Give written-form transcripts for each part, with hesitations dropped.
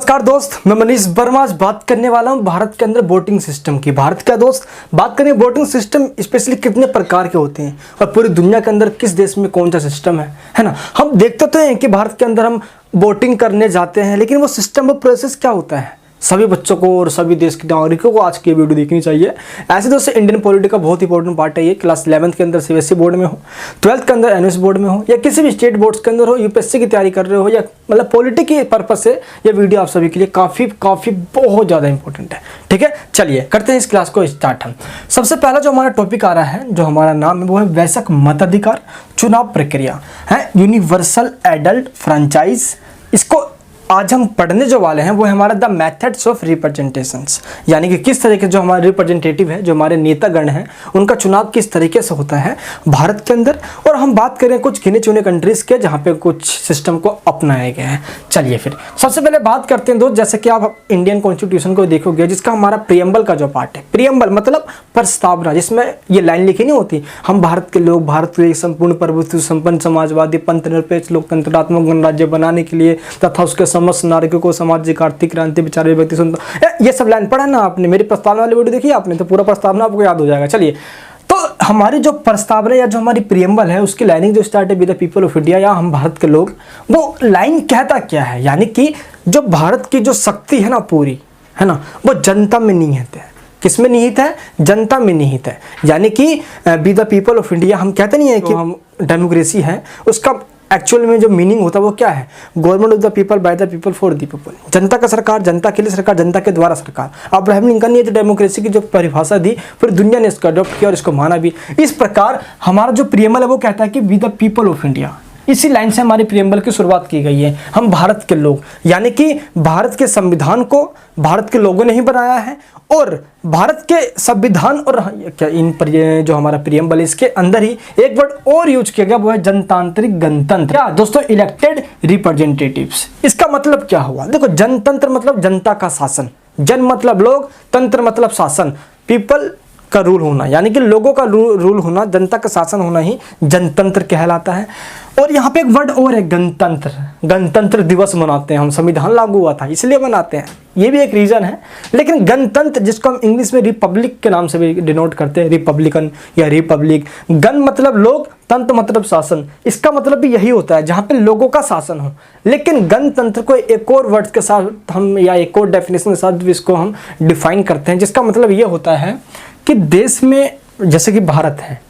नमस्कार दोस्त, मैं मनीष वर्मा आज बात करने वाला हूं भारत के अंदर वोटिंग सिस्टम की। भारत का दोस्त बात करें वोटिंग सिस्टम स्पेशली कितने प्रकार के होते हैं और पूरी दुनिया के अंदर किस देश में कौन सा सिस्टम है ना। हम देखते तो हैं कि भारत के अंदर हम वोटिंग करने जाते हैं, लेकिन वो सिस्टम वो प्रोसेस क्या होता है सभी बच्चों को और सभी देश के नागरिकों को आज की वीडियो देखनी चाहिए। ऐसे दोस्तों इंडियन पॉलिटी का बहुत इंपॉर्टेंट पार्ट है ये। क्लास 11th के अंदर सीबीएसई बोर्ड में हो, 12th के अंदर एनएस बोर्ड में हो या किसी भी स्टेट बोर्ड्स के अंदर हो, यूपीएससी की तैयारी कर रहे हो या मतलब पॉलिटी के पर्पज से ये वीडियो आप सभी के लिए काफ़ी बहुत ज़्यादा इंपॉर्टेंट है। ठीक है, चलिए करते हैं इस क्लास को स्टार्ट। हम सबसे पहला जो हमारा टॉपिक आ रहा है, जो हमारा नाम है वो है वयस्क मताधिकार चुनाव प्रक्रिया है, यूनिवर्सल एडल्ट फ्रेंचाइज। इसको आज हम पढ़ने जो वाले हैं वो है हमारा द मेथड्स ऑफ रिप्रेजेंटेशंस, यानी कि किस तरीके जो हमारे रिप्रेजेंटेटिव है, जो हमारे नेतागण हैं, उनका चुनाव किस तरीके से होता है भारत के अंदर। और हम बात करें कुछ गिने चुने कंट्रीज़ के जहाँ पे कुछ सिस्टम को अपनाया गया है। चलिए फिर सबसे पहले बात करते हैं दोस्त, जैसे कि आप इंडियन कॉन्स्टिट्यूशन को देखोगे जिसका हमारा प्रियम्बल का जो पार्ट है, प्रियम्बल मतलब प्रस्तावना, जिसमें ये लाइन लिखी नहीं होती, हम भारत के लोग भारत को एक संपूर्ण प्रभुत्व संपन्न समाजवादी पंथ निरपेक्ष लोकतंत्रात्मक गणराज्य बनाने के लिए तथा उसके समस्त नागरिकों को सामाजिक आर्थिक क्रांति विचार व्यक्ति सुनता, ये सब लाइन पढ़ा ना आपने, मेरी प्रस्तावना वाली वीडियो देखी आपने, तो पूरा प्रस्तावना आपको याद हो जाएगा। चलिए, तो हमारी जो प्रस्तावना या जो हमारी प्रियम्बल है उसकी लाइनिंग जो स्टार्ट है with the people of India, या हम भारत के लोग, वो लाइन कहता क्या है, यानी कि जो भारत की जो शक्ति है ना पूरी, है ना, वो जनता में निहित है। किस में निहित है? जनता में निहित है। यानी कि with the people of India हम कहते नहीं है कि हम डेमोक्रेसी है, उसका एक्चुअल में जो मीनिंग होता है वो क्या है? Government of the people by the people for the people, जनता का सरकार, जनता के लिए सरकार, जनता के द्वारा सरकार। अब्राहम लिंकन ने जो डेमोक्रेसी की जो परिभाषा दी पूरी दुनिया ने इसको अडॉप्ट किया और इसको माना भी। इस प्रकार हमारा जो प्रियम्बल है वो कहता है कि with the people of India, इसी लाइन से हमारी प्रियम्बल की शुरुआत की गई है। हम भारत के लोग, यानी कि भारत के संविधान को भारत के लोगों ने ही बनाया है और भारत के संविधान और क्या इन पर ये जो हमारा प्रियम्बल है इसके अंदर ही एक वर्ड और यूज किया गया, वो है जनतांत्रिक गणतंत्र। क्या दोस्तों? Elected representatives. इसका मतलब क्या हुआ? देखो, जनतंत्र मतलब जनता का शासन, जन मतलब लोग, तंत्र मतलब शासन, पीपल का रूल होना, यानी कि लोगों का रूल होना, जनता का शासन होना ही जनतंत्र कहलाता है। और यहाँ पे एक वर्ड और है, गणतंत्र। गणतंत्र दिवस मनाते हैं हम, संविधान लागू हुआ था इसलिए मनाते हैं, ये भी एक रीजन है। लेकिन गणतंत्र, जिसको हम इंग्लिश में रिपब्लिक के नाम से भी डिनोट करते हैं, रिपब्लिकन या रिपब्लिक। गण मतलब लोग, तंत्र मतलब शासन, इसका मतलब भी यही होता है जहाँ पे लोगों का शासन हो। लेकिन गणतंत्र को एक और वर्ड के साथ हम या एक और डेफिनेशन के साथ इसको हम डिफाइन करते हैं, जिसका मतलब ये होता है कि देश में जैसे कि भारत है,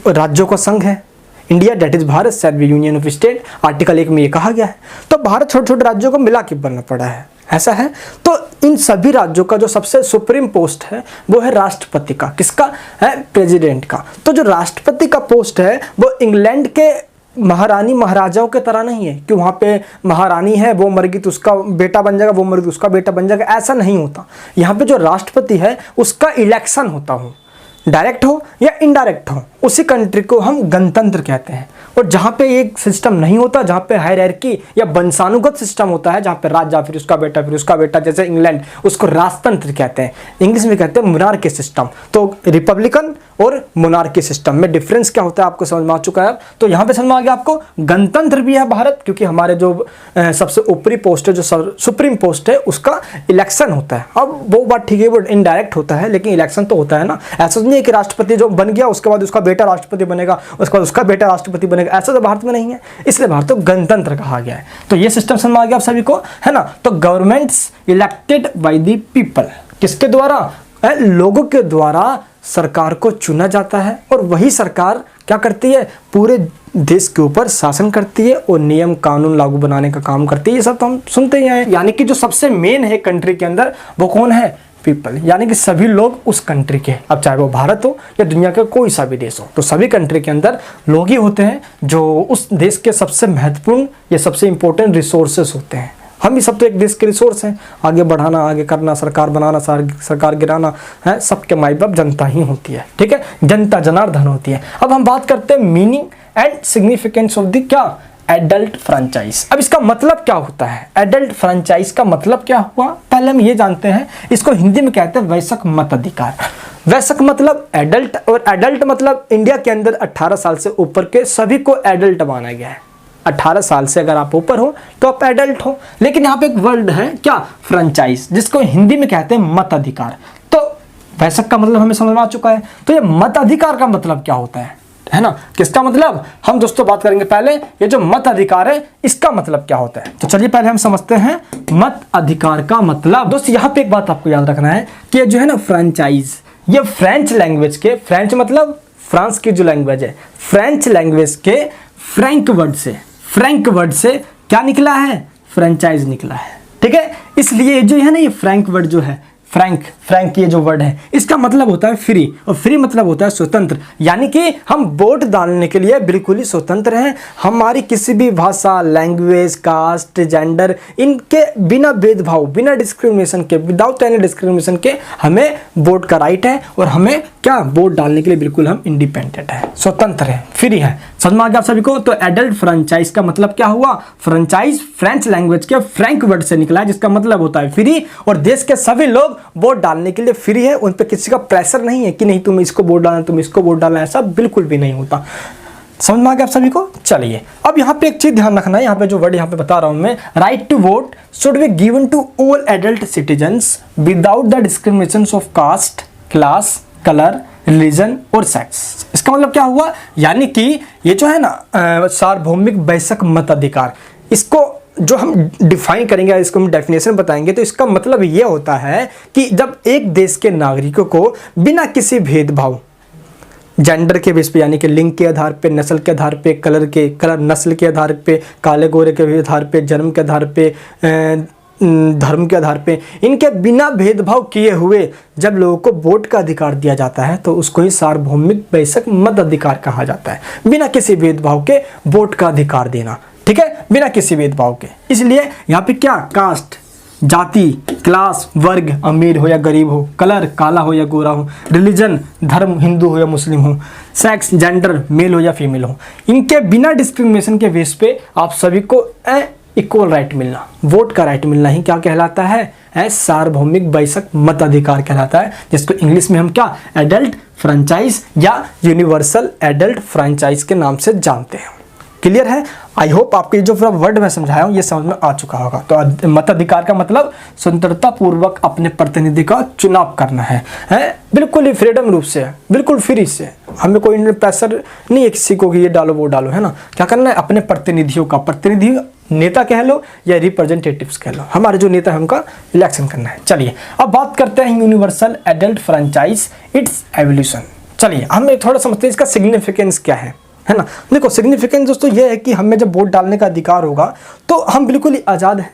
राज्यों का संघ है, India that is Bharat shall be union of state, article 1 में ये कहा गया है। तो भारत छोटे छोटे राज्यों को मिला के बनना पड़ा है, ऐसा है। तो इन सभी राज्यों का जो सबसे सुप्रीम पोस्ट है वो है राष्ट्रपति का। किसका है? प्रेसिडेंट का। तो जो राष्ट्रपति का पोस्ट है वो इंग्लैंड के महारानी महाराजाओं के तरह नहीं है कि वहाँ पे महारानी है, वो मर गई तो उसका बेटा बन जाएगा, वो मर गई तो उसका बेटा बन जाएगा, ऐसा नहीं होता। यहाँ पे जो राष्ट्रपति है उसका इलेक्शन होता हो, डायरेक्ट हो या इनडायरेक्ट हो, उसी कंट्री को हम गणतंत्र कहते हैं। और जहाँ पे एक सिस्टम नहीं होता, जहाँ पे हायरार्की या वंशानुगत सिस्टम होता है, जहाँ पे राजा फिर उसका बेटा फिर उसका बेटा, जैसे इंग्लैंड, उसको राजतंत्र कहते हैं, इंग्लिश में कहते हैं मोनार्की सिस्टम। तो रिपब्लिकन और मोनार्की सिस्टम में डिफरेंस क्या होता है आपको समझ में आ चुका है। तो यहाँ पे समझ में आ गया आपको, गणतंत्र भी है भारत, क्योंकि हमारे जो सबसे ऊपरी पोस्ट है, जो सुप्रीम पोस्ट है, उसका इलेक्शन होता है। अब वो बात ठीक है, वो इनडायरेक्ट होता है, लेकिन इलेक्शन तो होता है ना। ऐसा नहीं है कि राष्ट्रपति जो बन गया उसके बाद उसका बेटा राष्ट्रपति बनेगा, उसके बाद उसका बेटा राष्ट्रपति बनेगा, ऐसा तो भारत में नहीं है, इसलिए भारत को गणतंत्र कहा गया है। तो ये सिस्टम समझ में आ गया आप सभी को, है ना। तो governments elected by the people, किसके द्वारा? लोगों के द्वारा सरकार को चुना जाता है और वही सरकार क्या करती है? पूरे देश के ऊपर शासन करती है और नियम कानून लागू बनाने का काम करती है। ये सब तो हम सुनते ही हैं। यानी कि जो सबसे मेन है कंट्री के अंदर वो कौन है? पीपल, यानी कि सभी लोग उस कंट्री के, अब चाहे वो भारत हो या दुनिया का कोई सा भी देश हो, तो सभी कंट्री के अंदर लोग ही होते हैं जो उस देश के सबसे महत्वपूर्ण या सबसे इंपॉर्टेंट रिसोर्सेस होते हैं। हम भी सब तो एक देश के रिसोर्स हैं, आगे बढ़ाना, आगे करना, सरकार बनाना, सरकार गिराना है, सबके माई बाप जनता ही होती है। ठीक है, जनता जनार्दन होती है। अब हम बात करते हैं meaning and significance of the क्या? Adult franchise. अब इसका मतलब क्या होता है? एडल्ट फ्रेंचाइज का मतलब क्या हुआ? पहले हम ये जानते हैं, इसको हिंदी में कहते हैं वयस्क मताधिकार। वयस्क मतलब एडल्ट, और एडल्ट मतलब इंडिया के अंदर 18 साल से ऊपर के सभी को एडल्ट माना गया है। 18 साल से अगर आप ऊपर हो तो आप एडल्ट हो। लेकिन यहाँ पे एक वर्ड है क्या, फ्रेंचाइज, जिसको हिंदी में कहते हैं मताधिकार। तो वैसक का मतलब हमें समझ में आ चुका है। तो ये मताधिकार का मतलब क्या होता है ना, किसका मतलब, हम दोस्तों बात करेंगे पहले ये जो मत अधिकार है इसका मतलब क्या होता है। तो चलिए पहले हम समझते हैं मत अधिकार का मतलब। दोस्तों यहाँ पे एक बात आपको याद रखना है कि ये जो है ना फ्रेंचाइज, ये फ्रेंच लैंग्वेज के, फ्रेंच मतलब फ्रांस की जो लैंग्वेज है, फ्रेंच लैंग्वेज के फ्रैंक वर्ड से क्या निकला है, फ्रेंचाइज निकला है। ठीक है, इसलिए जो है ना ये फ्रैंक वर्ड जो है, फ्रैंक ये जो वर्ड है इसका मतलब होता है फ्री, और फ्री मतलब होता है स्वतंत्र। यानी कि हम वोट डालने के लिए बिल्कुल ही स्वतंत्र हैं। हमारी किसी भी भाषा, लैंग्वेज, कास्ट, जेंडर, इनके बिना भेदभाव, बिना डिस्क्रिमिनेशन के, विदाउट एनी डिस्क्रिमिनेशन के हमें वोट का राइट है, और हमें क्या वोट डालने के लिए बिल्कुल हम इंडिपेंडेंट है, स्वतंत्र है, फ्री है। समझ में आ गया आप सभी को। तो एडल्ट फ्रेंचाइज का मतलब क्या हुआ, फ्रेंचाइज फ्रेंच लैंग्वेज के फ्रैंक वर्ड से निकला है जिसका मतलब होता है फ्री, और देश के सभी लोग वोट डालने के लिए फ्री है। उन पे किसी का प्रेशर नहीं है कि नहीं तुम इसको वोट डालना, तुम इसको वोट डालना, ऐसा बिल्कुल भी नहीं होता। समझ में आ गया आप सभी को। चलिए अब यहाँ पे एक चीज ध्यान रखना है, यहाँ पे जो वर्ड यहाँ पे बता रहा हूं मैं, right to vote should be given to all adult citizens without the discrimination of caste, class, colour, religion और सेक्स। इसका मतलब क्या हुआ, यानी कि ये जो है ना सार्वभौमिक वयस्क मताधिकार, इसको जो हम डिफाइन करेंगे, इसको हम डेफिनेशन बताएंगे, तो इसका मतलब ये होता है कि जब एक देश के नागरिकों को बिना किसी भेदभाव, जेंडर के बेस पे यानी कि लिंग के आधार पे, नस्ल के आधार पे, कलर नस्ल के आधार पे, काले गोरे के आधार पे, जन्म के आधार पे, धर्म के आधार पे, इनके बिना भेदभाव किए हुए जब लोगों को वोट का अधिकार दिया जाता है तो उसको ही सार्वभौमिक वयस्क मत अधिकार कहा जाता है। बिना किसी भेदभाव के वोट का अधिकार देना, ठीक है, बिना किसी भेदभाव के। इसलिए यहाँ पे क्या, कास्ट, जाति, क्लास, वर्ग, अमीर हो या गरीब हो, कलर, काला हो या गोरा हो, रिलीजन, धर्म, हिंदू हो या मुस्लिम हो, सेक्स, जेंडर, मेल हो या फीमेल हो, इनके बिना डिस्क्रिमिनेशन के बेस पे आप सभी को इक्वल राइट मिलना, वोट का राइट मिलना ही क्या कहलाता है, सार्वभौमिक वयस्क मताधिकार कहलाता है, जिसको इंग्लिश में हम क्या, एडल्ट फ्रेंचाइज या यूनिवर्सल एडल्ट फ्रेंचाइज के नाम से जानते हैं। क्लियर है। आई होप आपके जो पूरा वर्ड मैं समझाया हूँ ये समझ में आ चुका होगा। तो मताधिकार का मतलब स्वतंत्रता पूर्वक अपने प्रतिनिधि का चुनाव करना है बिल्कुल ही फ्रीडम रूप से, बिल्कुल फ्री से, हमें कोई प्रेशर नहीं है किसी को कि ये डालो वो डालो, है ना। क्या करना है, अपने प्रतिनिधियों का, प्रतिनिधि नेता कह लो या रिप्रेजेंटेटिव्स कह लो, हमारे जो नेता है उनका इलेक्शन करना है। चलिए अब बात करते हैं universal adult franchise, it's evolution. चलिए हम थोड़ा समझते हैं इसका सिग्निफिकेंस क्या है ना। देखो सिग्निफिकेंस दोस्तों ये है कि हमें जब वोट डालने का अधिकार होगा तो हम बिल्कुल ही आज़ाद हैं।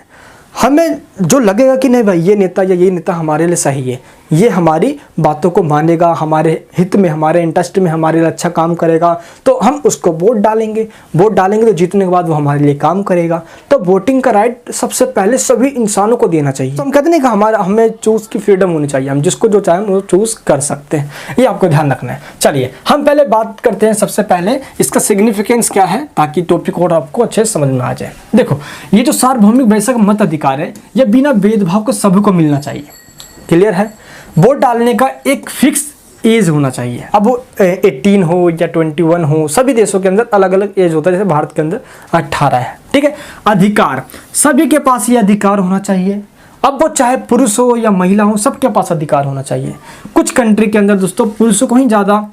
हमें जो लगेगा कि नहीं भाई ये नेता या ये नेता हमारे लिए सही है, ये हमारी बातों को मानेगा, हमारे हित में, हमारे इंटरेस्ट में, हमारे लिए अच्छा काम करेगा, तो हम उसको वोट डालेंगे। वोट डालेंगे तो जीतने के बाद वो हमारे लिए काम करेगा। तो वोटिंग का राइट सबसे पहले सभी इंसानों को देना चाहिए। तो हम कहते नहीं कि हमें चूज़ की फ्रीडम होनी चाहिए, हम जिसको जो चाहें वो चूज़ कर सकते हैं, ये आपको ध्यान रखना है। चलिए हम पहले बात करते हैं सबसे पहले इसका सिग्निफिकेंस क्या है, ताकि टॉपिक और आपको अच्छे से समझ में आ जाए। देखो ये जो सार्वभौमिक वयस्क मत अधिकार है ये बिना भेदभाव को सभी को मिलना चाहिए। क्लियर है। वोट डालने का एक फिक्स एज होना चाहिए। अब वो 18 हो या 21 हो, सभी देशों के अंदर अलग अलग एज होता है, जैसे भारत के अंदर 18 है। ठीक है। अधिकार, सभी के पास ये अधिकार होना चाहिए। अब वो चाहे पुरुष हो या महिला हो, सबके पास अधिकार होना चाहिए। कुछ कंट्री के अंदर दोस्तों पुरुषों को ही ज़्यादा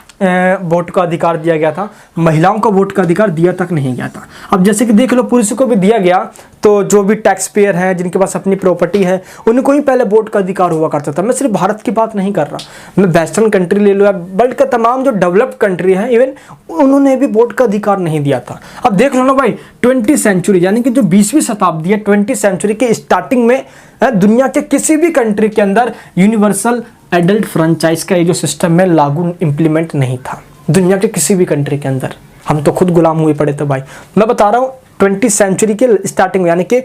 वोट का अधिकार दिया गया था, महिलाओं को वोट का अधिकार दिया तक नहीं गया था। अब जैसे कि देख लो पुरुषों को भी दिया गया, तो जो भी टैक्स पेयर हैं, जिनके पास अपनी प्रॉपर्टी है, उनको ही पहले वोट का अधिकार हुआ करता था। मैं सिर्फ भारत की बात नहीं कर रहा, मैं वेस्टर्न कंट्री ले लो या वर्ल्ड का तमाम जो डेवलप्ड कंट्री है, इवन उन्होंने भी वोट का अधिकार नहीं दिया था। अब देख लो ना भाई, 20वीं सेंचुरी यानी कि जो 20वीं शताब्दी है, 20वीं सेंचुरी के स्टार्टिंग में दुनिया के किसी भी कंट्री के अंदर यूनिवर्सल एडल्ट फ्रेंचाइज का ये जो सिस्टम है लागू इम्प्लीमेंट नहीं था, दुनिया के किसी भी कंट्री के अंदर। हम तो खुद गुलाम हुए पड़े थे भाई। मैं बता रहा हूँ 20वीं सेंचुरी के स्टार्टिंग में, यानी कि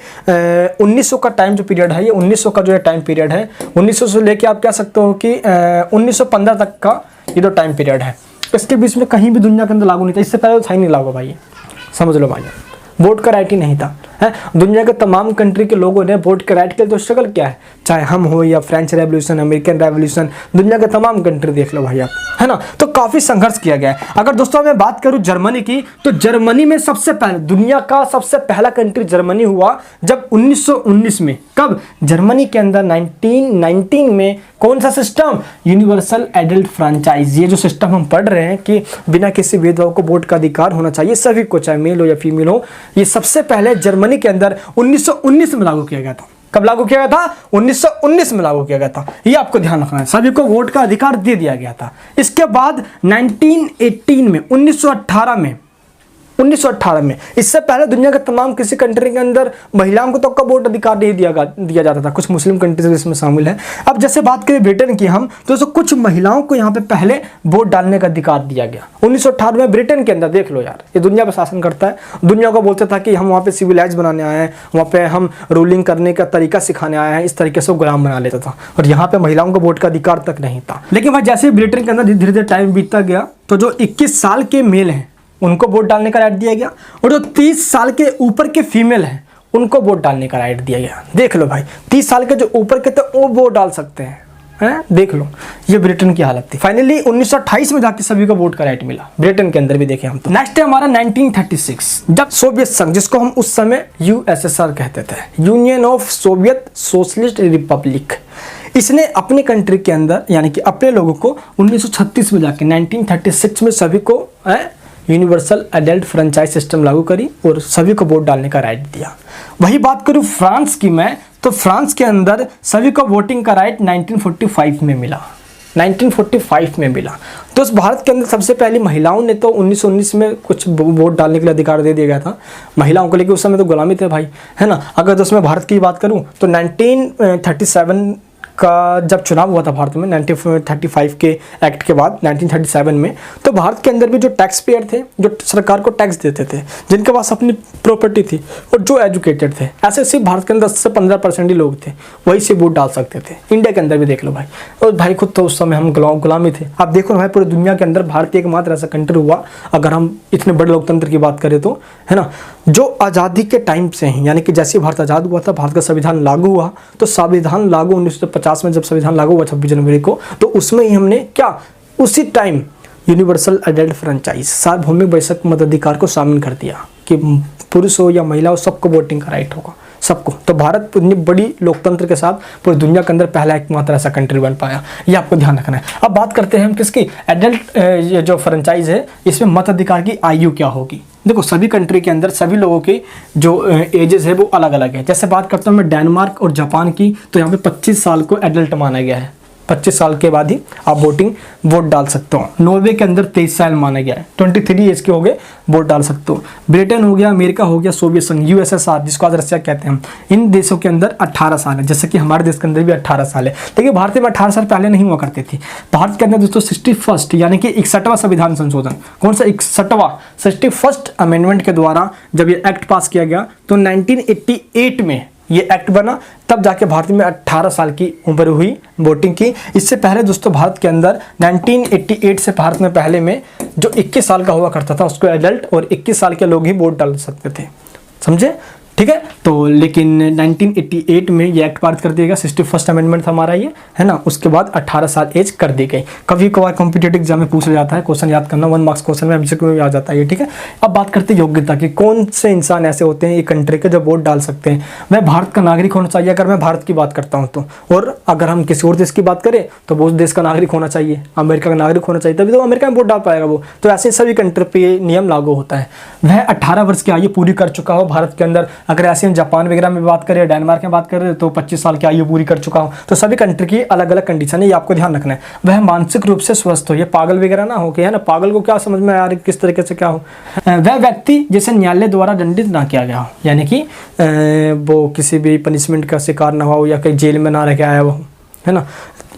1900 का टाइम जो पीरियड है, ये 1900 का जो है टाइम पीरियड है, 1900 से लेके आप कह सकते हो कि 1915 तक का ये जो टाइम पीरियड है, इसके बीच में कहीं भी दुनिया के अंदर लागू नहीं था। इससे पहले तो था ही नहीं लागू भाई, समझ लो भाई, वोट का राइट ही नहीं था। है। दुनिया के तमाम कंट्री के लोगों ने वोट के राइट के लिए तो स्ट्रगल किया है, चाहे हम हो या फ्रेंच रेवोल्यूशन, अमेरिकन रेवोल्यूशन, दुनिया के तमाम कंट्री देख लो भाई आप, है ना। तो काफ़ी संघर्ष किया गया है। अगर दोस्तों मैं बात करूँ जर्मनी की, तो जर्मनी में सबसे पहले दुनिया का सबसे पहला कंट्री जर्मनी हुआ जब 1919 में। कब? जर्मनी के अंदर 1919 में कौन सा सिस्टम? Universal adult franchise. ये जो सिस्टम हम पढ़ रहे हैं कि बिना किसी भेदभाव को वोट का अधिकार होना चाहिए सभी को, चाहे मेल हो या फीमेल हो, ये सबसे पहले जर्मनी के अंदर 1919 में लागू किया गया था। कब लागू किया गया था? 1919 में लागू किया गया था। ये आपको ध्यान रखना है, सभी को वोट का अधिकार दे दिया गया था। इसके बाद 1918 में, 1918 में, इससे पहले दुनिया के तमाम किसी कंट्री के अंदर महिलाओं को तो का वोट अधिकार नहीं दिया जाता था। कुछ मुस्लिम कंट्रीज इसमें शामिल है। अब जैसे बात करें ब्रिटेन की हम, तो कुछ महिलाओं को यहाँ पे पहले वोट डालने का अधिकार दिया गया 1918 में ब्रिटेन के अंदर। देख लो यार, ये दुनिया पर शासन करता है, दुनिया को बोलता था कि हम वहाँ पे सिविलाइज बनाने आए हैं, वहाँ पे हम रूलिंग करने का तरीका सिखाने आए हैं, इस तरीके से गुलाम बना लेता था, और यहाँ पे महिलाओं को वोट का अधिकार तक नहीं था। लेकिन भाई जैसे ब्रिटेन के अंदर धीरे धीरे टाइम बीतता गया, तो जो 21 साल के मेल हैं उनको वोट डालने का राइट दिया गया, और जो 30 साल के ऊपर के फीमेल हैं उनको वोट डालने का राइट दिया गया। देख लो भाई, 30 साल के जो ऊपर के थे वो वोट डाल सकते हैं, हैं? देख लो, ये ब्रिटेन की हालत थी। फाइनली 1928 में जाके सभी को वोट का राइट मिला, ब्रिटेन के अंदर भी देखें हम। तो नेक्स्ट है हमारा 1936, जब सोवियत संघ, जिसको हम उस समय यूएसएसआर कहते थे, union of Soviet socialist Republic, इसने अपने कंट्री के अंदर यानी कि अपने लोगों को 1936 में जाके 1936 में सभी को यूनिवर्सल एडल्ट फ्रेंचाइज सिस्टम लागू करी और सभी को वोट डालने का राइट दिया। वही बात करूँ फ्रांस की मैं, तो फ्रांस के अंदर सभी को वोटिंग का राइट 1945 में मिला, 1945 में मिला। तो उस भारत के अंदर सबसे पहली महिलाओं ने तो 1919 में कुछ वोट डालने के लिए अधिकार दे दिया गया था महिलाओं को, लेकिन उस समय तो गुलामी थे भाई, है ना। अगर तो उसमें भारत की बात करूँ तो 1937 का जब चुनाव हुआ था भारत में 1935 के एक्ट के बाद 1937 में, तो भारत के अंदर भी जो टैक्स पेयर थे, जो सरकार को टैक्स देते थे, जिनके पास अपनी प्रॉपर्टी थी और जो एजुकेटेड थे, ऐसे सिर्फ भारत के अंदर 10 से 15% ही लोग थे वही से वोट डाल सकते थे। इंडिया के अंदर भी देख लो भाई, और भाई खुद तो उस समय हम गुलामी थे। आप देखो भाई, पूरी दुनिया के अंदर भारत एकमात्र ऐसा कंट्री हुआ, अगर हम इतने बड़े लोकतंत्र की बात करें तो, है ना, जो आज़ादी के टाइम से ही, यानी कि जैसे भारत आज़ाद हुआ था, भारत का संविधान लागू हुआ, तो संविधान लागू 1950 में जब संविधान लागू हुआ 26 जनवरी को, तो उसमें ही हमने क्या उसी टाइम यूनिवर्सल एडल्ट फ्रेंचाइज, सार्वभौमिक वयस्क मताधिकार को शामिल कर दिया कि पुरुष हो या महिला हो सबको वोटिंग का राइट होगा, सबको। तो भारत इतनी बड़ी लोकतंत्र के साथ पूरी दुनिया के अंदर पहला एकमात्र ऐसा कंट्री बन पाया, ये आपको ध्यान रखना है। अब बात करते हैं हम किसकी, एडल्ट ये जो फ्रेंचाइज है, इसमें मताधिकार की आयु क्या होगी। देखो सभी कंट्री के अंदर सभी लोगों की जो एजेस है वो अलग अलग है। जैसे बात करता हूँ मैं डेनमार्क और जापान की, तो यहाँ पे 25 साल को एडल्ट माना गया है, 25 साल के बाद ही आप वोट डाल सकते हो। नॉर्वे के अंदर 23 साल माना गया है, 23 एज के हो गए वोट डाल सकते हो। ब्रिटेन हो गया, अमेरिका हो गया, सोवियत संघ यूएसएसआर जिसको आज रशिया कहते हैं हम, इन देशों के अंदर 18 साल है, जैसे कि हमारे देश के अंदर भी 18 साल है। देखिए भारत में 18 साल पहले नहीं हुआ करती थी। भारत के अंदर दोस्तों 61 यानी कि 61वां संविधान संशोधन, कौन सा 61 अमेंडमेंट के द्वारा जब ये एक्ट पास किया गया, तो 1988 में ये एक्ट बना, तब जाके भारत में 18 साल की उम्र हुई वोटिंग की। इससे पहले दोस्तों भारत के अंदर 1988 से भारत में पहले में जो 21 साल का हुआ करता था उसको एडल्ट, और 21 साल के लोग ही वोट डाल सकते थे, समझे, ठीक है। तो लेकिन 1988 में ये एक्ट पारित कर दिया गया, 61 अमेंडमेंट था हमारा ये, है ना। उसके बाद 18 साल एज कर दी गई। कभी कभार कॉम्पिटेटिव एग्जाम में पूछा जाता है, क्वेश्चन याद करना, 1 मार्क्स क्वेश्चन में एमसीक्यू में आ जाता है ये, ठीक है। अब बात करते हैं योग्यता की, कौन से इंसान ऐसे होते हैं एक कंट्री के जो वोट डाल सकते हैं। वह भारत का नागरिक होना चाहिए, अगर मैं भारत की बात करता हूँ तो, और अगर हम किसी और देश की बात करें तो वो उस देश का नागरिक होना चाहिए, अमेरिका का नागरिक होना चाहिए, तभी तो अमेरिका में वोट डाल पाएगा वो। तो ऐसे सभी कंट्री पे नियम लागू होता है। वह 18 वर्ष की आयु पूरी कर चुका हो भारत के अंदर। अगर ऐसे हम जापान वगैरह में बात करें, डेनमार्क में बात करें, तो 25 साल की आयु पूरी कर चुका हो। तो सभी कंट्री की अलग अलग कंडीशन है, ये आपको ध्यान रखना है। वह मानसिक रूप से स्वस्थ हो, ये पागल वगैरह ना हो, कि है ना, पागल को क्या समझ में आ रही किस तरीके से क्या हो। वह व्यक्ति जिसे न्यायालय द्वारा दंडित ना किया गया हो, यानी कि वो किसी भी पनिशमेंट का शिकार ना हो, या कहीं जेल में ना रह के आया हो, है ना,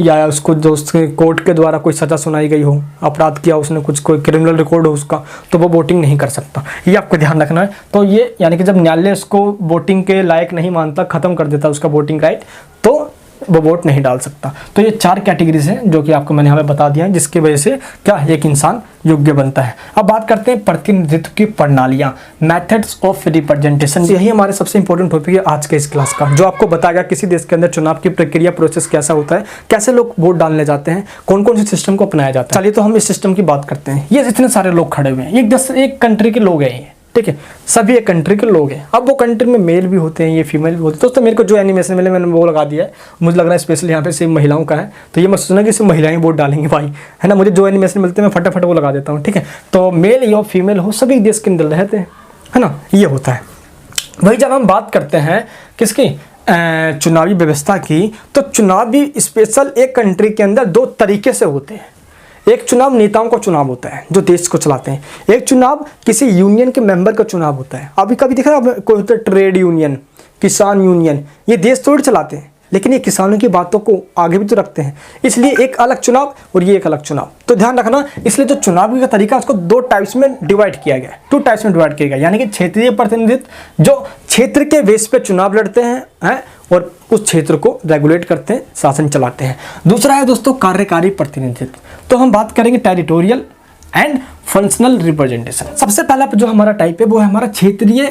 या उसको दोस्त कोर्ट के द्वारा कोई सज़ा सुनाई गई हो, अपराध किया उसने, कुछ कोई क्रिमिनल रिकॉर्ड हो उसका, तो वो वोटिंग नहीं कर सकता, ये आपको ध्यान रखना है। तो ये यानी कि जब न्यायालय उसको वोटिंग के लायक नहीं मानता, ख़त्म कर देता उसका वोटिंग राइट, तो वो वोट नहीं डाल सकता। तो ये 4 कैटेगरीज हैं जो कि आपको मैंने यहाँ पे बता दिया है, जिसकी वजह से क्या एक इंसान योग्य बनता है। अब बात करते हैं प्रतिनिधित्व की प्रणालियाँ, मेथड्स ऑफ रिप्रेजेंटेशन। यही हमारे सबसे इंपॉर्टेंट टॉपिक है आज के इस क्लास का, जो आपको बताएगा किसी देश के अंदर चुनाव की प्रक्रिया प्रोसेस कैसा होता है, कैसे लोग वोट डालने जाते हैं, कौन कौन से सिस्टम को अपनाया जाता है। चलिए तो हम इस सिस्टम की बात करते हैं। ये इतने सारे लोग खड़े हुए हैं, एक कंट्री के लोग हैं, ठीक है, सभी एक कंट्री के लोग हैं। अब वो कंट्री में मेल भी होते हैं, ये फीमेल भी होते हैं। दोस्तों मेरे को जो एनिमेशन मिले मैंने वो लगा दिया है, मुझे लग रहा है स्पेशली यहाँ पे सिर्फ महिलाओं का है, तो ये मत सोचना कि सिर्फ महिलाएं वोट डालेंगे भाई, है ना। मुझे जो एनिमेशन मिलते हैं मैं फटाफट वो लगा देता हूँ, ठीक है। तो मेल या फीमेल हो, सभी देश के अंदर रहते हैं, है ना, ये होता है। वही जब हम बात करते हैं किसकी, चुनावी व्यवस्था की, तो चुनाव भी स्पेशल एक कंट्री के अंदर 2 तरीके से होते हैं। एक चुनाव नेताओं का चुनाव होता है जो देश को चलाते हैं, एक चुनाव किसी यूनियन के मेंबर का चुनाव होता है। अभी कभी देखा कोई होता है ट्रेड यूनियन, किसान यूनियन, ये देश थोड़ी चलाते हैं, लेकिन ये किसानों की बातों को आगे भी तो रखते हैं, इसलिए एक अलग चुनाव और ये एक अलग चुनाव। तो ध्यान रखना, इसलिए जो चुनाव का तरीका उसको 2 टाइप्स में डिवाइड किया गया, 2 टाइप्स में डिवाइड किया गया, यानी कि क्षेत्रीय प्रतिनिधित्व जो क्षेत्र के बेस पे चुनाव लड़ते हैं और उस क्षेत्र को रेगुलेट करते हैं, शासन चलाते हैं। दूसरा है दोस्तों कार्यकारी प्रतिनिधित्व, तो हम बात करेंगे टेरिटोरियल एंड फंक्शनल रिप्रेजेंटेशन। सबसे पहला जो हमारा टाइप है वो है हमारा क्षेत्रीय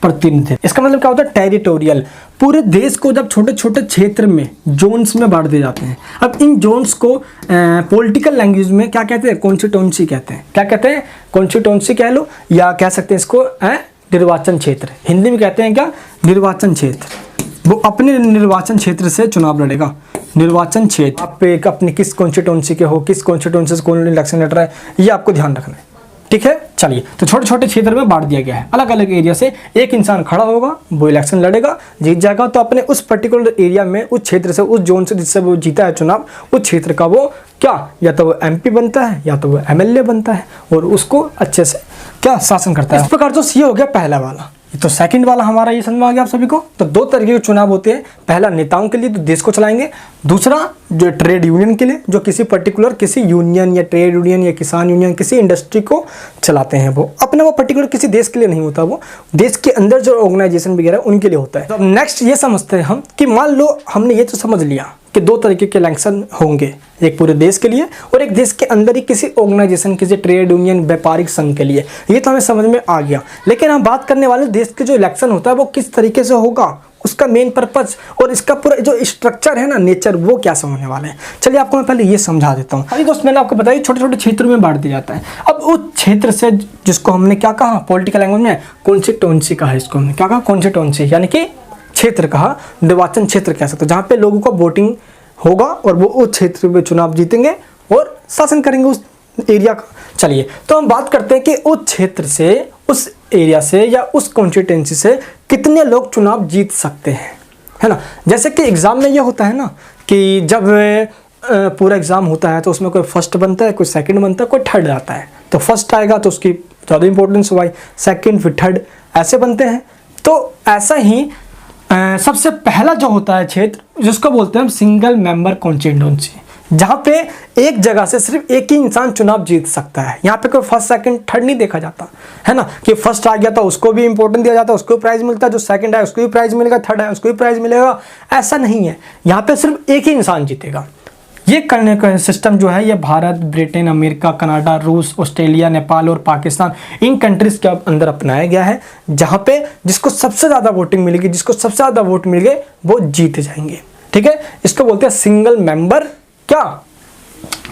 प्रतिनिधित्व। इसका मतलब क्या होता है, टेरिटोरियल, पूरे देश को जब छोटे छोटे क्षेत्र में जोन्स में बांट दिए जाते हैं। अब इन जोन्स को पॉलिटिकल लैंग्वेज में क्या कहते हैं, कॉन्स्टिट्यूंसी कहते हैं। क्या कहते हैं, कॉन्स्टिट्यूंसी कह लो, या कह सकते हैं इसको निर्वाचन क्षेत्र, हिंदी में कहते हैं क्या, निर्वाचन क्षेत्र। वो अपने निर्वाचन क्षेत्र से चुनाव लड़ेगा, निर्वाचन क्षेत्र। आप एक अपने किस कॉन्स्टिट्यूंसी के हो, किस कॉन्स्टिट्यूंसी से कौन इलेक्शन लड़ रहा है, ये आपको ध्यान रखना है, ठीक है। चलिए, तो छोटे छोटे क्षेत्र में बांट दिया गया है, अलग अलग एरिया से एक इंसान खड़ा होगा, वो इलेक्शन लड़ेगा, जीत जाएगा, तो अपने उस पर्टिकुलर एरिया में, उस क्षेत्र से, उस जोन से जिससे वो जीता है चुनाव, उस क्षेत्र का वो क्या, या तो वो MP बनता है या तो वो MLA बनता है, और उसको अच्छे से क्या शासन करता है। इस प्रकार तो ये हो गया पहला वाला। तो सेकंड वाला हमारा ये समझ में आ गया आप सभी को। तो 2 तरीके के चुनाव होते हैं, पहला नेताओं के लिए जो देश को चलाएंगे, दूसरा जो ट्रेड यूनियन के लिए, जो किसी पर्टिकुलर किसी यूनियन या ट्रेड यूनियन या किसान यूनियन किसी इंडस्ट्री को चलाते हैं। वो अपना वो पर्टिकुलर किसी देश के लिए नहीं होता, वो देश के अंदर जो ऑर्गेनाइजेशन वगैरह उनके लिए होता है। तो अब नेक्स्ट ये समझते हैं हम कि मान लो हमने ये तो समझ लिया कि 2 तरीके के इलेक्शन होंगे, एक पूरे देश के लिए और एक देश के अंदर ही किसी ऑर्गेनाइजेशन, किसी ट्रेड यूनियन, व्यापारिक संघ के लिए। ये तो हमें समझ में आ गया, लेकिन हम बात करने वाले देश के जो इलेक्शन होता है वो किस तरीके से होगा, उसका मेन पर्पज और इसका पूरा जो स्ट्रक्चर है ना, नेचर, वो क्या समझने वाले हैं। चलिए आपको मैं पहले ये समझा देता हूँ। अभी दोस्त मैंने आपको बताया छोटे छोटे क्षेत्रों में बांट दिया जाता है। अब उस क्षेत्र से जिसको हमने क्या कहा, पॉलिटिकल लैंग्वेज में कॉन्स्टिट्यूंसी कहा, इसको हमने क्या कहा, कॉन्स्टिट्यूंसी, यानी कि क्षेत्र कहा, निर्वाचन क्षेत्र कह सकते हो, जहाँ पे लोगों का वोटिंग होगा और वो उस क्षेत्र में चुनाव जीतेंगे और शासन करेंगे उस एरिया का। चलिए तो हम बात करते हैं कि उस क्षेत्र से, उस एरिया से या उस कॉन्स्टिट्यूंसी से कितने लोग चुनाव जीत सकते हैं, है ना। जैसे कि एग्ज़ाम में ये होता है ना कि जब पूरा एग्ज़ाम होता है तो उसमें कोई फर्स्ट बनता है, कोई सेकंड बनता है, कोई थर्ड आता है। तो फर्स्ट आएगा तो उसकी ज़्यादा इंपॉर्टेंस हुआ, सेकंड फिर थर्ड ऐसे बनते हैं। तो ऐसा ही सबसे पहला जो होता है क्षेत्र, जिसको बोलते हैं हम सिंगल मेंबर कॉन्स्टिट्यूंसी, जहाँ पे एक जगह से सिर्फ एक ही इंसान चुनाव जीत सकता है। यहाँ पे कोई फर्स्ट सेकंड थर्ड नहीं देखा जाता, है ना, कि फर्स्ट आ गया तो उसको भी इंपॉर्टेंस दिया जाता है, उसको भी प्राइज मिलता है, जो सेकंड है उसको भी प्राइज मिलेगा, थर्ड है उसको भी प्राइज मिलेगा, ऐसा नहीं है। यहाँ पे सिर्फ एक ही इंसान जीतेगा। ये करने का सिस्टम जो है ये भारत, ब्रिटेन, अमेरिका, कनाडा, रूस, ऑस्ट्रेलिया, नेपाल और पाकिस्तान, इन कंट्रीज़ के अंदर अपनाया गया है, जहाँ पे जिसको सबसे ज़्यादा वोटिंग मिलेगी, जिसको सबसे ज़्यादा वोट मिल गए वो जीत जाएंगे, ठीक है। इसको बोलते हैं सिंगल मेंबर क्या,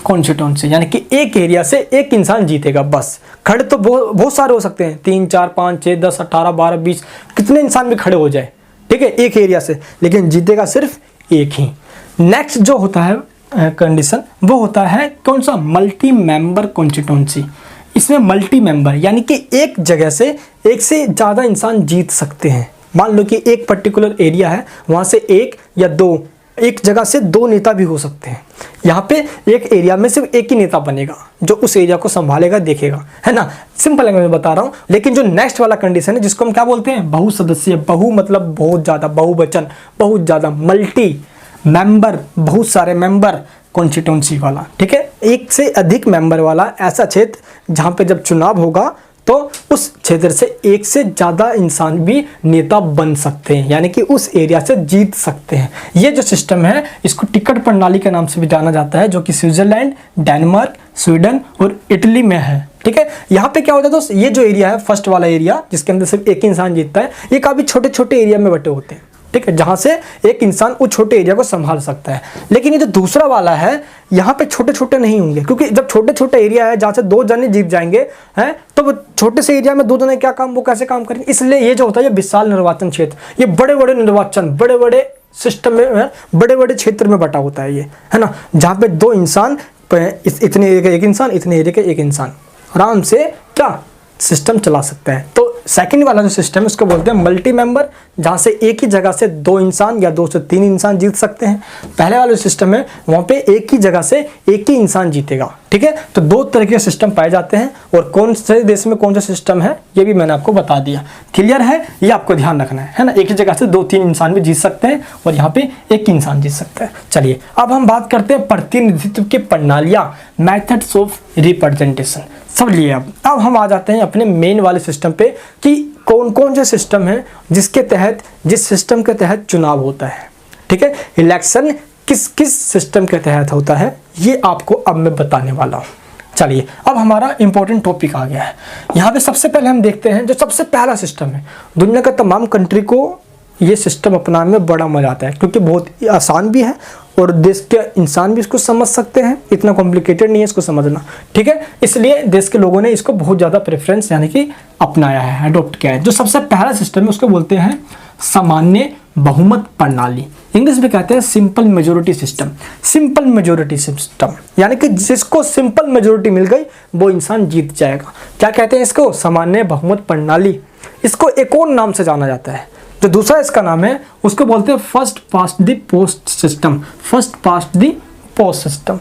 कॉन्स्टिट्यूंसी, यानी कि एक एरिया से एक इंसान जीतेगा बस। खड़े तो बहुत सारे हो सकते हैं, 3, 4, 5, 6, 10, 18, 12, 20, कितने इंसान भी खड़े हो जाए, ठीक है, एक एरिया से, लेकिन जीतेगा सिर्फ एक ही। नेक्स्ट जो होता है कंडीशन वो होता है कौन सा, मल्टी मेंबर कॉन्स्टिट्यूंसी। इसमें मल्टी मेंबर यानी कि एक जगह से एक से ज़्यादा इंसान जीत सकते हैं। मान लो कि एक पर्टिकुलर एरिया है, वहाँ से एक या दो, एक जगह से 2 नेता भी हो सकते हैं। यहाँ पे एक एरिया में सिर्फ एक ही नेता बनेगा जो उस एरिया को संभालेगा, देखेगा, है ना। सिंपल लैंग्वेज में बता रहा हूँ। लेकिन जो नेक्स्ट वाला कंडीशन है जिसको हम क्या बोलते हैं, बहुसदस्यीय, बहु मतलब बहुत ज़्यादा, बहुवचन, बहुत ज़्यादा, मल्टी मेंबर, बहुत सारे मेंबर कॉन्स्टिट्यूंसी वाला, ठीक है, एक से अधिक मेंबर वाला ऐसा क्षेत्र जहाँ पे जब चुनाव होगा तो उस क्षेत्र से एक से ज़्यादा इंसान भी नेता बन सकते हैं, यानी कि उस एरिया से जीत सकते हैं। ये जो सिस्टम है इसको टिकट प्रणाली के नाम से भी जाना जाता है, जो कि स्विट्जरलैंड, डेनमार्क, स्वीडन और इटली में है। ठीक है, यहाँ पे क्या होता है दोस्त, ये जो एरिया है फर्स्ट वाला एरिया जिसके अंदर सिर्फ एक इंसान जीतता है, ये काफ़ी छोटे छोटे एरिया में बटे होते हैं। ठीक है, जहाँ से एक इंसान उस छोटे एरिया को संभाल सकता है। लेकिन ये जो दूसरा वाला है यहाँ पे छोटे छोटे नहीं होंगे, क्योंकि जब छोटे छोटे एरिया है जहाँ से 2 जने जीत जाएंगे हैं, तो वो छोटे से एरिया में 2 जने क्या काम, वो कैसे काम करेंगे। इसलिए ये जो होता है ये विशाल निर्वाचन क्षेत्र, ये बड़े बड़े निर्वाचन, बड़े बड़े सिस्टम में, बड़े बड़े क्षेत्र में बटा होता है ये, है ना, जहाँ पे 2 इंसान, इतने एरिया का एक इंसान, इतने एरिया का एक इंसान आराम से क्या सिस्टम चला सकता है। तो सेकंड वाला जो सिस्टम है उसको बोलते हैं मल्टी मेंबर, जहाँ से एक ही जगह से 2 इंसान या 2 से 3 इंसान जीत सकते हैं। पहले वाला जो सिस्टम है वहाँ पे एक ही जगह से एक ही इंसान जीतेगा। ठीक है, तो 2 तरह के सिस्टम पाए जाते हैं, और कौन से देश में कौन सा सिस्टम है ये भी मैंने आपको बता दिया। क्लियर है, ये आपको ध्यान रखना है ना। एक ही जगह से 2-3 इंसान भी जीत सकते हैं और यहाँ पे एक ही इंसान जीत सकता है। चलिए अब हम बात करते हैं प्रतिनिधित्व की प्रणालियाँ, मैथड्स ऑफ रिप्रेजेंटेशन। सब लिए अब हम आ जाते हैं अपने मेन वाले सिस्टम पे कि कौन कौन से सिस्टम है जिसके तहत, जिस सिस्टम के तहत चुनाव होता है। ठीक है, इलेक्शन किस किस सिस्टम के तहत होता है ये आपको अब मैं बताने वाला हूँ। चलिए अब हमारा इंपॉर्टेंट टॉपिक आ गया है। यहाँ पे सबसे पहले हम देखते हैं जो सबसे पहला सिस्टम है, दुनिया के तमाम कंट्री को ये सिस्टम अपनाने में बड़ा मजा आता है, क्योंकि बहुत आसान भी है और देश के इंसान भी इसको समझ सकते हैं, इतना कॉम्प्लिकेटेड नहीं है इसको समझना। ठीक है, इसलिए देश के लोगों ने इसको बहुत ज़्यादा प्रेफरेंस यानी कि अपनाया है, अडोप्ट किया है। जो सबसे पहला सिस्टम है उसको बोलते हैं सामान्य बहुमत प्रणाली, इंग्लिश में कहते हैं simple majority system. Simple majority system यानी कि जिसको सिंपल मेजोरिटी मिल गई वो इंसान जीत जाएगा। क्या कहते हैं इसको, सामान्य बहुमत प्रणाली। इसको एक और नाम से जाना जाता है, जो दूसरा इसका नाम है उसको बोलते हैं first past the post system. First past the post system.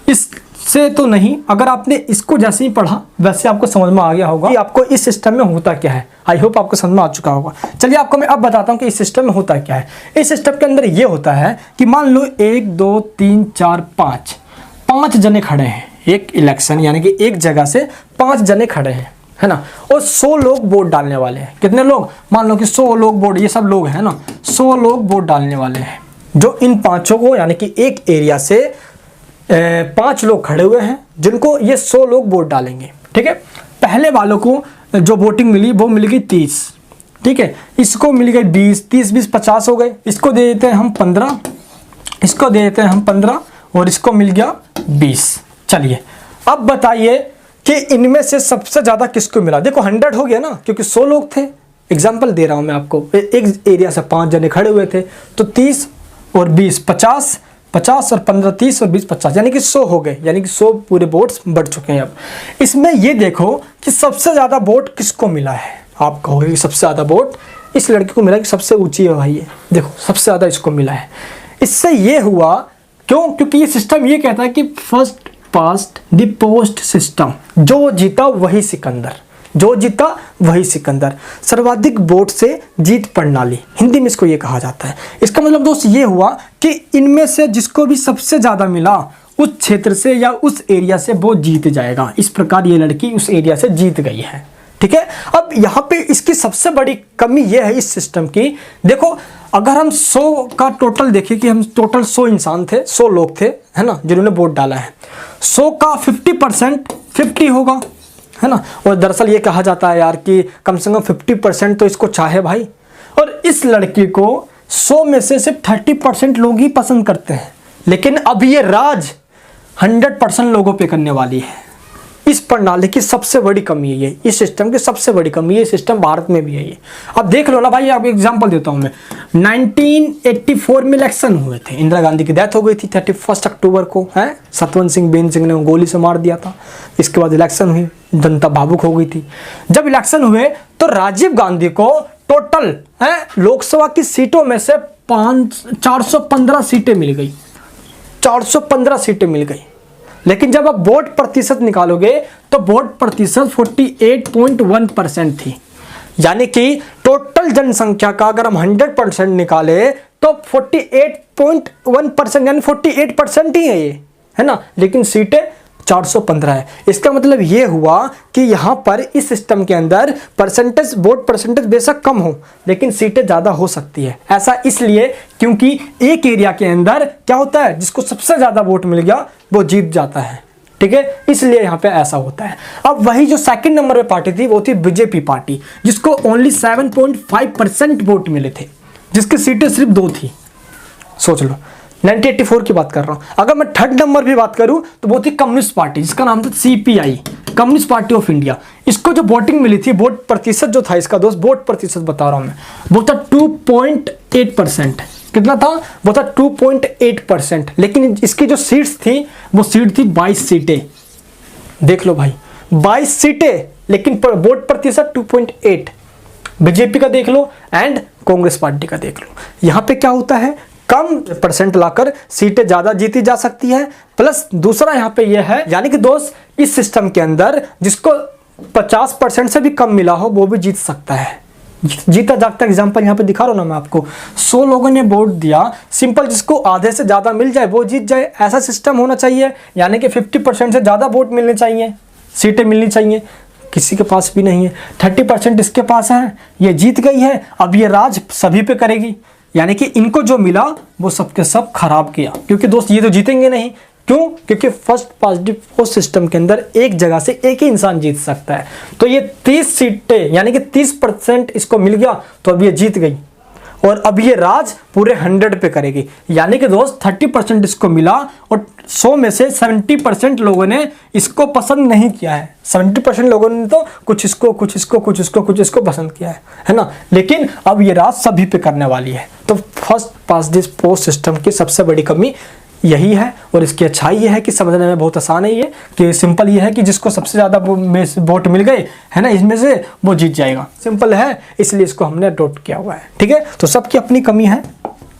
इससे तो नहीं, अगर आपने इसको जैसे ही पढ़ा वैसे आपको समझ में आ गया होगा कि आपको इस सिस्टम में होता क्या है। आई होप आपको समझ में आ चुका होगा। चलिए आपको मैं अब बताता हूँ कि इस सिस्टम में होता क्या है। इस सिस्टम के अंदर ये होता है कि मान लो 1 2 3 4 5 जने खड़े हैं, एक इलेक्शन यानी कि एक जगह से 5 जने खड़े हैं, है ना, और 100 लोग वोट डालने वाले हैं। कितने लोग, मान लो कि 100 लोग वोट, ये सब लोग हैं ना, 100 लोग वोट डालने वाले हैं, जो इन 5 को यानी कि एक एरिया से 5 लोग खड़े हुए हैं जिनको ये 100 लोग वोट डालेंगे। ठीक है, पहले वालों को जो वोटिंग मिली वो मिल गई 30। ठीक है, इसको मिल गई 20, 30 20 50 हो गए। इसको दे देते हैं हम 15, इसको दे देते हैं हम 15 और इसको मिल गया 20। चलिए अब बताइए कि इनमें से सबसे ज़्यादा किसको मिला। देखो 100 हो गया ना, क्योंकि 100 लोग थे। एग्जाम्पल दे रहा हूँ मैं आपको, एक एरिया से 5 जने खड़े हुए थे, तो 30 और 20 50, 50 और 15 30 और 20 50, यानी कि 100 हो गए, यानी कि 100 पूरे वोट्स बढ़ चुके हैं। अब इसमें ये देखो कि सबसे ज़्यादा वोट किसको मिला है। आप कहोगे कि सबसे ज़्यादा वोट इस लड़की को मिला, कि सबसे ऊँची है भाई ये, देखो सबसे ज़्यादा इसको मिला है। इससे ये हुआ क्यों, क्योंकि ये सिस्टम ये कहता है कि first past the post system, जो जीता वही सिकंदर, जो जीता वही सिकंदर, सर्वाधिक वोट से जीत प्रणाली, हिंदी में इसको ये कहा जाता है। इसका मतलब दोस्त ये हुआ कि इनमें से जिसको भी सबसे ज़्यादा मिला उस क्षेत्र से या उस एरिया से वो जीत जाएगा। इस प्रकार ये लड़की उस एरिया से जीत गई है। ठीक है, अब यहाँ पे इसकी सबसे बड़ी कमी ये है इस सिस्टम की। देखो अगर हम 100 का टोटल देखें कि हम टोटल 100 इंसान थे, 100 लोग थे, है ना, जिन्होंने वोट डाला है, 100 का 50% 50 होगा, है ना। और दरअसल ये कहा जाता है यार कि कम से कम 50% तो इसको चाहे भाई, और इस लड़की को 100 में से सिर्फ 30% लोग ही पसंद करते हैं। लेकिन अब ये राज 100% लोगों पे करने वाली है। इस प्रणाली की सबसे बड़ी कमी है ये, इस सिस्टम की सबसे बड़ी कमी है। सिस्टम भारत में भी है ये। अब देख लो ना भाई, आपको एग्जांपल देता हूँ मैं। 1984 में इलेक्शन हुए थे, इंदिरा गांधी की डेथ हो गई थी 31 अक्टूबर को, है, सतवंत सिंह बेन सिंह ने गोली से मार दिया था। इसके बाद इलेक्शन हुई, जनता भावुक हो गई थी। जब इलेक्शन हुए तो राजीव गांधी को टोटल लोकसभा की सीटों में से 415 सीटें मिल गई, 415 सीटें मिल गई। लेकिन जब आप वोट प्रतिशत निकालोगे तो वोट प्रतिशत 48.1% थी। यानी कि टोटल जनसंख्या का अगर हम 100% निकाले तो 48.1% यानी 48% ही है ये, है ना। लेकिन सीटें 415 है। इसका मतलब ये हुआ कि यहाँ पर इस सिस्टम के अंदर परसेंटेज, वोट परसेंटेज बेशक कम हो लेकिन सीटें ज़्यादा हो सकती है। ऐसा इसलिए क्योंकि एक एरिया के अंदर क्या होता है, जिसको सबसे ज़्यादा वोट मिल गया वो जीत जाता है, ठीक है, इसलिए यहाँ पे ऐसा होता है। अब वही जो सेकंड नंबर पे पार्टी थी वो थी बीजेपी पार्टी, जिसको ओनली 7.5% वोट मिले थे, जिसकी सीटें सिर्फ 2 थी। सोच लो, 1984 की बात कर रहा हूँ। अगर मैं थर्ड नंबर की बात करूँ तो वो थी कम्युनिस्ट पार्टी, जिसका नाम था CPI, communist party of India. इसको जो वोटिंग मिली थी, वोट प्रतिशत जो था इसका दोस्त, वोट प्रतिशत बता रहा हूँ मैं, वो था 2.8%। कितना था? वो था 2.8%। लेकिन इसकी जो सीट्स थी वो सीट थी 22 सीटें। देख लो भाई, 22 सीटें, लेकिन वोट प्रतिशत 2.8। बीजेपी का देख लो एंड कांग्रेस पार्टी का देख लो। यहाँ पे क्या होता है, कम परसेंट लाकर सीटें ज्यादा जीती जा सकती है। प्लस दूसरा यहाँ पे यह है, यानी कि दोस्त इस सिस्टम के अंदर जिसको 50% से भी कम मिला हो वो भी जीत सकता है। जीता जागता एग्जांपल यहाँ पे दिखा रहा हूँ ना मैं आपको। 100 लोगों ने वोट दिया, सिंपल जिसको आधे से ज़्यादा मिल जाए वो जीत जाए, ऐसा सिस्टम होना चाहिए। यानी कि 50% से ज़्यादा वोट मिलने चाहिए, सीटें मिलनी चाहिए। किसी के पास भी नहीं है, 30% इसके पास है, ये जीत गई है। अब ये राज सभी पे करेगी, यानी कि इनको जो मिला वो सबके सब खराब किया, क्योंकि दोस्त ये तो जीतेंगे नहीं। क्यों? क्योंकि first past the post system के अंदर एक जगह से एक ही इंसान जीत सकता है। तो ये 30 सीटें यानी कि 30% इसको मिल गया, तो अब ये जीत गई और अब ये राज पूरे 100 पे करेगी। यानी कि दोस्त 30% इसको मिला और 100 में से 70% लोगों ने इसको पसंद नहीं किया है। 70% लोगों ने तो कुछ इसको, कुछ इसको, कुछ इसको, कुछ इसको पसंद किया है ना। लेकिन अब ये राज सभी पे करने वाली है। तो first past the post system की सबसे बड़ी कमी यही है, और इसकी अच्छाई ये है कि समझने में बहुत आसान है। ये कि सिंपल ये है कि जिसको सबसे ज़्यादा वोट मिल गए है ना, इसमें से वो जीत जाएगा। सिंपल है, इसलिए इसको हमने अडॉप्ट किया हुआ है। ठीक है, तो सबकी अपनी कमी है,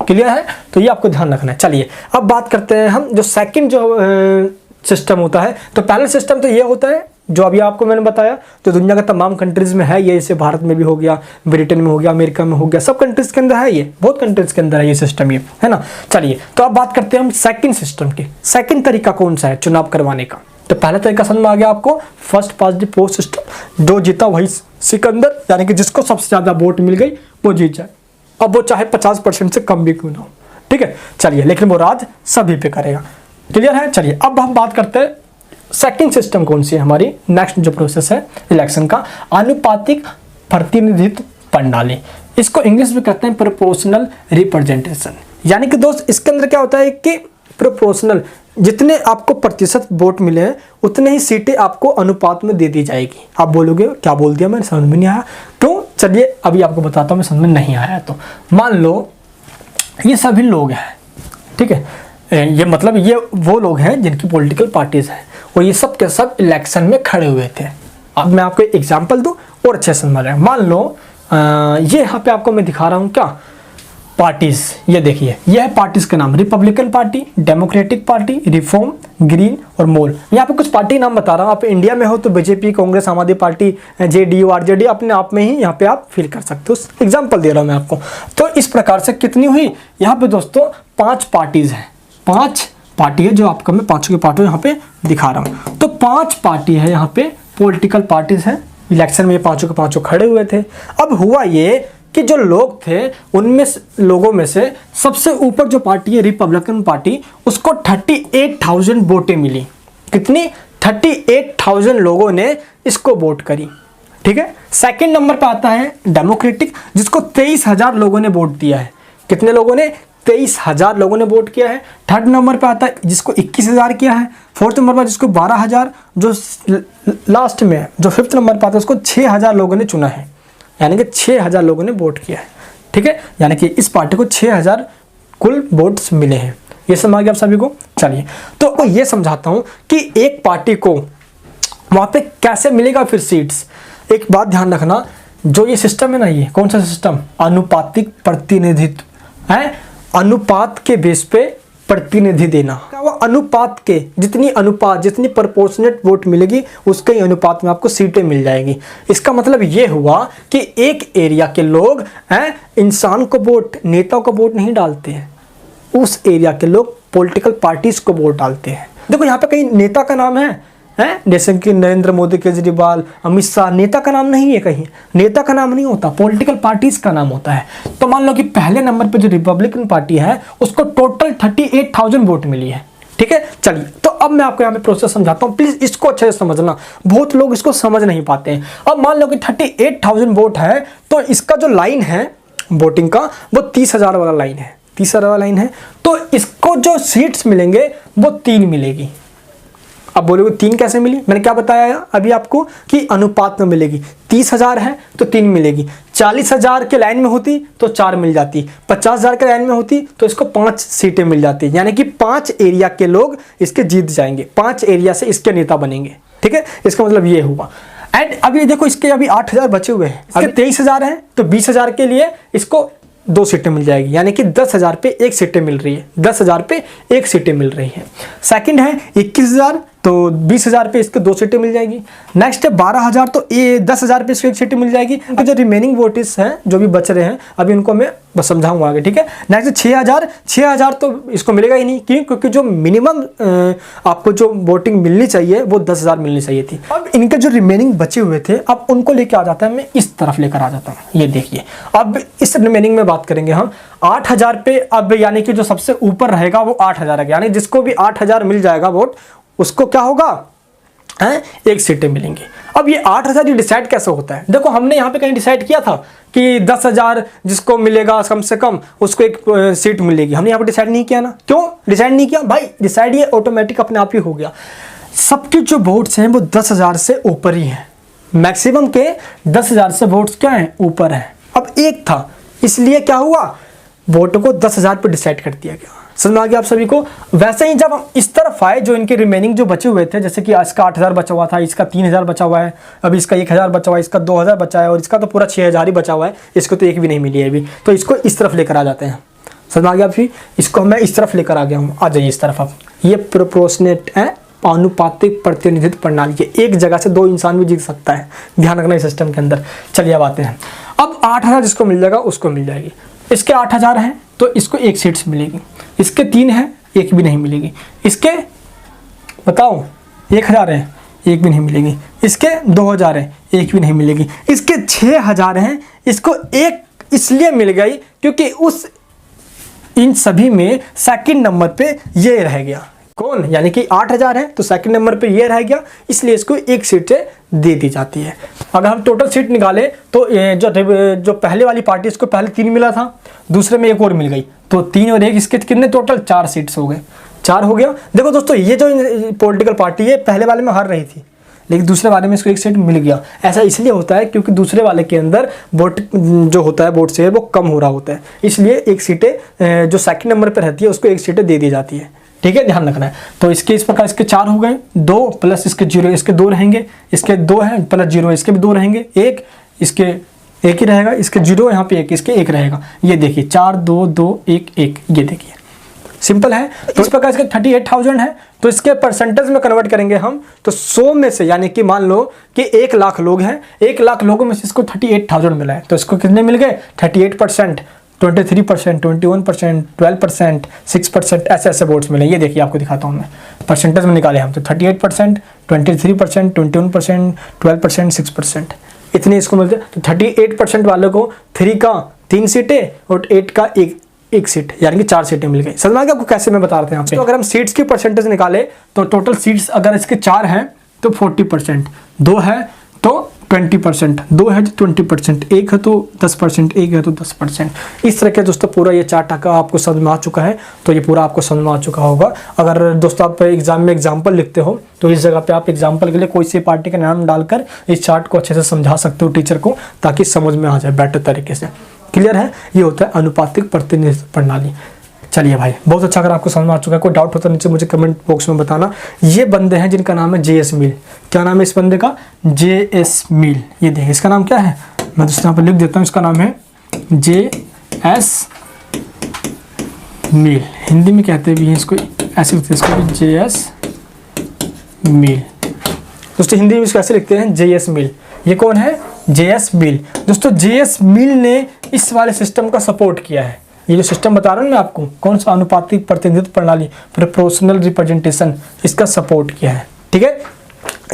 क्लियर है, तो ये आपको ध्यान रखना है। चलिए अब बात करते हैं हम जो सेकंड जो सिस्टम होता है। तो पहला सिस्टम तो ये होता है जो अभी आपको मैंने बताया, तो दुनिया के तमाम कंट्रीज में है ये। जैसे भारत में भी हो गया, ब्रिटेन में हो गया, अमेरिका में हो गया, सब कंट्रीज के अंदर है ये, बहुत कंट्रीज के अंदर है ये सिस्टम, ये है ना। चलिए तो अब बात करते हैं हम सेकंड सिस्टम की। सेकंड तरीका कौन सा है चुनाव करवाने का? तो पहला तरीका समझ में आ गया आपको, first past the post system. जो जीता वही सिकंदर, यानी कि जिसको सबसे ज्यादा वोट मिल गई वो जीत जाए, अब वो चाहे 50% से कम भी क्यों ना हो। ठीक है, चलिए, लेकिन वो राज सभी पे करेगा। क्लियर है? चलिए अब हम बात करते हैं सेकंड सिस्टम कौन सी है हमारी। नेक्स्ट जो प्रोसेस है इलेक्शन का, आनुपातिक प्रतिनिधित्व प्रणाली। इसको इंग्लिश में कहते हैं प्रोपोर्शनल रिप्रेजेंटेशन। यानी कि दोस्त इसके अंदर क्या होता है कि प्रोपोर्शनल, जितने आपको प्रतिशत वोट मिले हैं उतने ही सीटें आपको अनुपात में दे दी जाएगी। आप बोलोगे क्या बोल दिया मैंने, समझ में नहीं आया। तो चलिए अभी आपको बताता हूँ, मैं समझ में नहीं आया तो। मान लो ये सभी लोग हैं, ठीक है, ये मतलब ये वो लोग हैं जिनकी पॉलिटिकल पार्टीज हैं और ये सब के सब इलेक्शन में खड़े हुए थे। अब मैं आपको एग्जांपल दूं और अच्छे समझ आए। मान लो ये यहाँ पे आपको मैं दिखा रहा हूँ क्या, पार्टीज। ये देखिए, ये है पार्टीज का नाम, Republican party, democratic party, reform, green और मोल। यहाँ पे कुछ पार्टी नाम बता रहा हूँ। आप इंडिया में हो तो बीजेपी, कांग्रेस, आम आदमी पार्टी, JDU, RJD अपने आप में ही यहाँ पे आप फिल कर सकते हो। एग्जाम्पल दे रहा हूँ मैं आपको। तो इस प्रकार से कितनी हुई यहाँ पे दोस्तों, 5 पार्टीज हैं। 5 पार्टी है जो आपको मैं पांचों के पार्टी यहाँ पे दिखा रहा हूँ। तो 5 पार्टी है यहाँ पे, पॉलिटिकल पार्टीज हैं। इलेक्शन में ये पांचों के पांचों खड़े हुए थे। अब हुआ ये कि जो लोग थे उनमें लोगों में से सबसे ऊपर जो पार्टी है रिपब्लिकन पार्टी, उसको 38,000 वोटें मिली। कितनी? 38,000 लोगों ने इसको वोट करी। ठीक है, सेकंड नंबर पे आता है डेमोक्रेटिक, जिसको 23,000 लोगों ने वोट दिया है। कितने लोगों ने? 23,000 लोगों ने वोट किया है। थर्ड नंबर पे आता है जिसको 21,000 किया है। फोर्थ नंबर पर जिसको 12,000, जो लास्ट में जो फिफ्थ नंबर पे आता है उसको 6,000 लोगों ने चुना है। यानी कि 6,000 लोगों ने वोट किया है। ठीक है, यानी कि इस पार्टी को 6,000 कुल वोट्स मिले हैं। ये समझ आ गया आप सभी को? चलिए तो ये समझाता हूँ कि एक पार्टी को वहाँ पे कैसे मिलेगा फिर सीट्स। एक बात ध्यान रखना, जो ये सिस्टम है ना, ये कौन सा सिस्टम? अनुपातिक प्रतिनिधित्व है। अनुपात के बेस पे प्रतिनिधि देना। वो अनुपात के जितनी प्रोपोर्शनेट वोट मिलेगी उसके ही अनुपात में आपको सीटें मिल जाएगी। इसका मतलब ये हुआ कि एक एरिया के लोग इंसान को वोट, नेताओं को वोट नहीं डालते हैं। उस एरिया के लोग पॉलिटिकल पार्टीज को वोट डालते हैं। देखो यहाँ पे कहीं नेता का नाम है जैसे कि नरेंद्र मोदी, केजरीवाल, अमित शाह, नेता का नाम नहीं है, कहीं नेता का नाम नहीं होता, पॉलिटिकल पार्टीज का नाम होता है। तो मान लो कि पहले नंबर पे जो रिपब्लिकन पार्टी है उसको टोटल 38,000 वोट मिली है, ठीक है। चलिए, तो अब मैं आपको यहाँ पे प्रोसेस समझाता हूँ, प्लीज इसको अच्छे से समझना, बहुत लोग इसको समझ नहीं पाते हैं। अब मान लो कि 38,000 वोट है, तो इसका जो लाइन है वोटिंग का वो 30,000 वाला लाइन है, 30,000 वाला लाइन है। तो इसको जो सीट्स मिलेंगे वो 3 मिलेगी। अब बोलोगे 3 कैसे मिली? मैंने क्या बताया अभी आपको कि अनुपात में मिलेगी। 30,000 है तो 3 मिलेगी, 40,000 के लाइन में होती तो 4 मिल जाती, 50,000 के लाइन में होती तो इसको 5 सीटें मिल जाती, यानी कि 5 एरिया के लोग इसके जीत जाएंगे, 5 एरिया से इसके नेता बनेंगे, ठीक है। इसका मतलब ये हुआ। एंड अभी देखो इसके अभी 8,000 बचे हुए हैं, अगर 23,000 है तो 20,000 के लिए इसको 2 सीटें मिल जाएगी, यानी कि 10,000 पे 1 सीटें मिल रही है, 10,000 पे 1 सीटें मिल रही है। सेकंड है 21,000 तो 20,000 पे इसके 2 सीटें मिल जाएगी। नेक्स्ट है 12,000 तो 10,000 पे इसको 1 सीटें मिल जाएगी। जो रिमेनिंग वोटर्स हैं जो भी बच रहे हैं अभी उनको मैं बस समझाऊंगा आगे, ठीक है। नेक्स्ट 6,000 तो इसको मिलेगा ही नहीं, क्यों? क्योंकि जो मिनिमम आपको जो वोटिंग मिलनी चाहिए वो 10,000 मिलनी चाहिए थी। अब इनके जो रिमेनिंग बचे हुए थे अब उनको लेकर आ जाता है, मैं इस तरफ लेकर आ जाता हूँ, ये देखिए। अब इस रिमेनिंग में बात करेंगे हम 8,000 पे, अब यानी कि जो सबसे ऊपर रहेगा वो 8,000 है, यानी जिसको भी 8,000 मिल जाएगा वोट उसको क्या होगा, 1 सीटें मिलेंगी। अब ये 8,000 डिसाइड कैसे होता है? देखो हमने यहाँ पे कहीं डिसाइड किया था कि 10,000 जिसको मिलेगा कम से कम उसको 1 सीट मिलेगी, हमने यहाँ पे डिसाइड नहीं किया ना। क्यों डिसाइड नहीं किया भाई? डिसाइड ये ऑटोमेटिक अपने आप ही हो गया। सबके जो वोट्स हैं वो 10,000 से ऊपर ही हैं, मैक्सिमम के 10,000 से वोट्स क्या हैं, ऊपर हैं। अब 1 था इसलिए क्या हुआ, वोट को 10,000 पे डिसाइड कर दिया गया। समझ आ गया आप सभी को? वैसे ही जब हम इस तरफ आए, जो इनके रिमेनिंग जो बचे हुए थे, जैसे कि इसका 8,000 बचा हुआ था, इसका 3,000 बचा हुआ है, अभी इसका 1,000 बचा हुआ है, इसका 2,000 बचा है और इसका तो पूरा 6,000 ही बचा हुआ है, इसको तो 1 भी नहीं मिली है अभी। तो इसको इस तरफ लेकर आ जाते हैं। समझ आ गया फिर? इसको मैं इस तरफ लेकर आ गया हूँ, आ जाइए इस तरफ। अब ये प्रोपोर्शनेट है, आनुपातिक प्रतिनिधित्व प्रणाली है, एक जगह से 2 इंसान भी जीत सकता है, ध्यान रखना इस सिस्टम के अंदर। चलिए अब आते हैं, अब 8,000 जिसको मिल जाएगा उसको मिल जाएगी। इसके 8,000 है तो इसको 1 सीट्स मिलेगी, इसके 3 है 1 भी नहीं मिलेगी, इसके बताओ 1,000 है 1 भी नहीं मिलेगी, इसके 2,000 है 1 भी नहीं मिलेगी, इसके 6,000 है, इसको 1 इसलिए मिल गई क्योंकि उस इन सभी में सेकंड नंबर पे ये रह गया। कौन? यानी कि 8,000 है तो सेकंड नंबर पे ये रह गया, इसलिए इसको 1 सीट दे दी जाती है। अगर हम टोटल सीट निकाले तो जो पहले वाली पार्टी इसको पहले 3 मिला था, दूसरे में 1 और मिल गई, तो 3 और 1 इसके कितने टोटल 4 सीट्स हो गए, 4 हो गया। देखो दोस्तों ये जो पॉलिटिकल पार्टी है पहले वाले में हार रही थी, लेकिन दूसरे वाले में इसको 1 सीट मिल गया। ऐसा इसलिए होता है क्योंकि दूसरे वाले के अंदर वोट जो होता है वोट शेयर वो कम हो रहा होता है, इसलिए 1 सीटें जो सेकंड नंबर पर रहती है उसको 1 सीटें दे दी जाती है, ठीक है, ध्यान रखना है। तो इसके इस प्रकार इसके 4 हो गए, 2 प्लस इसके 0 इसके 2 रहेंगे, इसके 2 हैं प्लस 0 इसके भी 2 रहेंगे, 1 इसके 1 ही रहेगा, इसके 0 यहाँ पे 1 इसके 1 रहेगा। ये देखिए 4 2 2 1 1, ये देखिए सिंपल है। तो इस प्रकार इसके 38,000 है, तो इसके परसेंटेज में कन्वर्ट करेंगे हम तो 100 में से, यानी कि मान लो कि 1 लाख लोग हैं, 1 लाख लोगों में से इसको 38,000 मिला है, तो इसको कितने मिल गए 38%, 23%, 21%, 12%, 6%, ऐसे ऐसे वोट्स मिले। ये देखिए आपको दिखाता हूँ मैं, परसेंटेज में निकाले हम तो 38%, 23%, 21%, 12%, 6%, इतने इसको मिलते हैं। तो 38% वालों को 3 का 3 सीटें और 8 का 1 सीट, यानी कि 4 सीटें मिल गई। समझ आ गया आपको कैसे मैं बता रहा था यहाँ पे? तो अगर हम सीट्स की परसेंटेज निकाले तो टोटल सीट्स अगर इसके 4 हैं तो 40%, 2 है तो 20%, 2 है तो 20%, 1 है तो 10%, 1 है तो 10%। इस तरह के दोस्तों पूरा ये 4 टाका आपको समझ में आ चुका है, तो ये पूरा आपको समझ में आ चुका होगा। अगर दोस्तों आप एग्जाम में एग्जाम्पल लिखते हो तो इस जगह पे आप एग्जाम्पल के लिए कोई सी पार्टी का नाम डालकर इस चार्ट को अच्छे से समझा सकते हो टीचर को, ताकि समझ में आ जाए बेटर तरीके से। क्लियर है? ये होता है अनुपातिक प्रतिनिधित्व प्रणाली। चलिए भाई बहुत अच्छा, अगर आपको समझ में आ चुका है, कोई डाउट होता है नीचे मुझे कमेंट बॉक्स में बताना। ये बंदे हैं जिनका नाम है JS मिल। क्या नाम है इस बंदे का? JS मिल। ये देखिए इसका नाम क्या है, मैं दोस्तों यहाँ पर लिख देता हूँ, इसका नाम है JS मिल। हिंदी में कहते भी हैं इसको, ऐसे लिखते हैं इसको JS मिल। दोस्तों हिंदी में इसको ऐसे लिखते हैं JS मिल। ये कौन है? JS मिल। दोस्तों JS मिल ने इस वाले सिस्टम का सपोर्ट किया है। ये जो सिस्टम बता रहा हूँ मैं आपको, कौन सा आनुपातिक प्रतिनिधित्व प्रणाली, प्रोपोर्शनल रिप्रेजेंटेशन, इसका सपोर्ट किया है। ठीक है,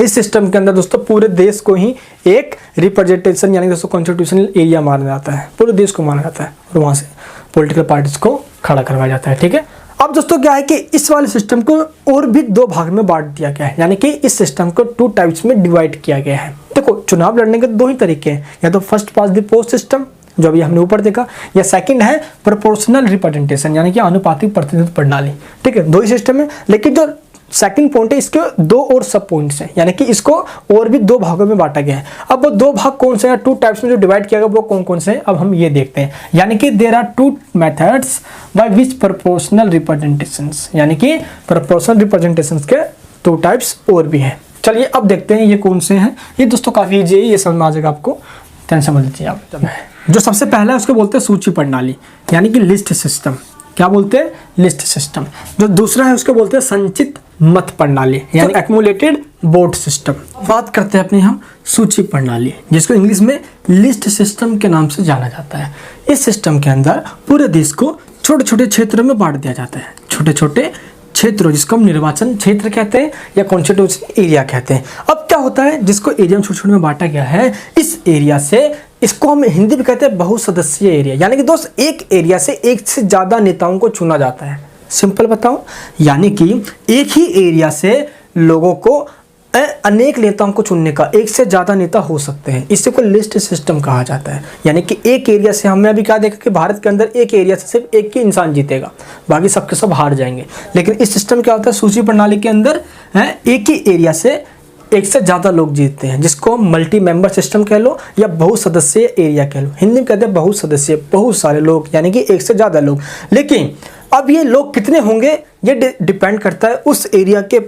इस सिस्टम के अंदर दोस्तों पूरे देश को ही एक रिप्रेजेंटेशन यानी दोस्तों कॉन्स्टिट्यूशनल एरिया माना जाता है, पूरे देश को माना जाता है और वहाँ से पॉलिटिकल पार्टीज को खड़ा करवाया जाता है। ठीक है, अब दोस्तों क्या है कि इस वाले सिस्टम को और भी दो भाग में बांट दिया गया है, यानी कि इस सिस्टम को 2 टाइप्स में डिवाइड किया गया है। देखो, चुनाव लड़ने के 2 ही तरीके हैं, या तो first pass the post system जो अभी हमने ऊपर देखा, या सेकंड है प्रोपोर्शनल रिप्रेजेंटेशन यानी कि आनुपातिक प्रतिनिधित्व प्रणाली। ठीक है, 2 ही सिस्टम है, लेकिन जो सेकंड पॉइंट है इसके 2 और सब पॉइंट्स हैं, यानी कि इसको और भी 2 भागों में बांटा गया है। अब वो 2 भाग कौन से हैं, 2 टाइप्स में जो डिवाइड किया गया वो कौन कौन से हैं, अब हम ये देखते हैं। यानी कि there are 2 methods by which proportional representations, यानी कि प्रोपोर्शनल रिप्रेजेंटेशंस के 2 टाइप्स और भी हैं। चलिए अब देखते हैं ये कौन से हैं। ये दोस्तों काफ़ी ईजी है, ये समझ में आ जाएगा आपको, टेंशन मत लीजिए आप। जो सबसे पहला है उसको बोलते हैं सूची प्रणाली यानी कि लिस्ट सिस्टम। क्या बोलते हैं, लिस्ट सिस्टम। जो दूसरा है उसको बोलते हैं संचित मत प्रणाली यानी एक्युमुलेटेड वोट सिस्टम। बात करते हैं अपनी हम सूची प्रणाली, जिसको इंग्लिश में लिस्ट सिस्टम के नाम से जाना जाता है। इस सिस्टम के अंदर पूरे देश को छोटे छोटे क्षेत्रों में बांट दिया जाता है, छोटे छोटे क्षेत्रों, जिसको हम निर्वाचन क्षेत्र कहते हैं या कॉन्स्टिट्यूशन एरिया कहते हैं। अब क्या होता है, जिसको एरिया में छोटे छोटे में बांटा गया है, इस एरिया से, इसको हम हिंदी में कहते हैं बहुसदस्यीय एरिया, यानी कि दोस्त एक एरिया से एक से ज़्यादा नेताओं को चुना जाता है। सिंपल बताऊं, यानी कि एक ही एरिया से लोगों को अनेक नेताओं को चुनने का, एक से ज़्यादा नेता हो सकते हैं, इसी को लिस्ट सिस्टम कहा जाता है। यानी कि एक एरिया से, हमने अभी क्या देखा कि भारत के अंदर एक एरिया से सिर्फ एक ही इंसान जीतेगा, बाकी सबके सब हार जाएंगे। लेकिन इस सिस्टम क्या होता है, सूची प्रणाली के अंदर एक ही एरिया से एक से ज़्यादा लोग जीतते हैं, जिसको मल्टी मेंबर सिस्टम कह लो या बहुसदस्यीय एरिया कह लो। हिंदी में कहते हैं बहुसदस्यीय, बहुत सारे लोग यानी कि एक से ज़्यादा लोग। लेकिन अब ये लोग कितने होंगे ये डिपेंड करता है उस एरिया के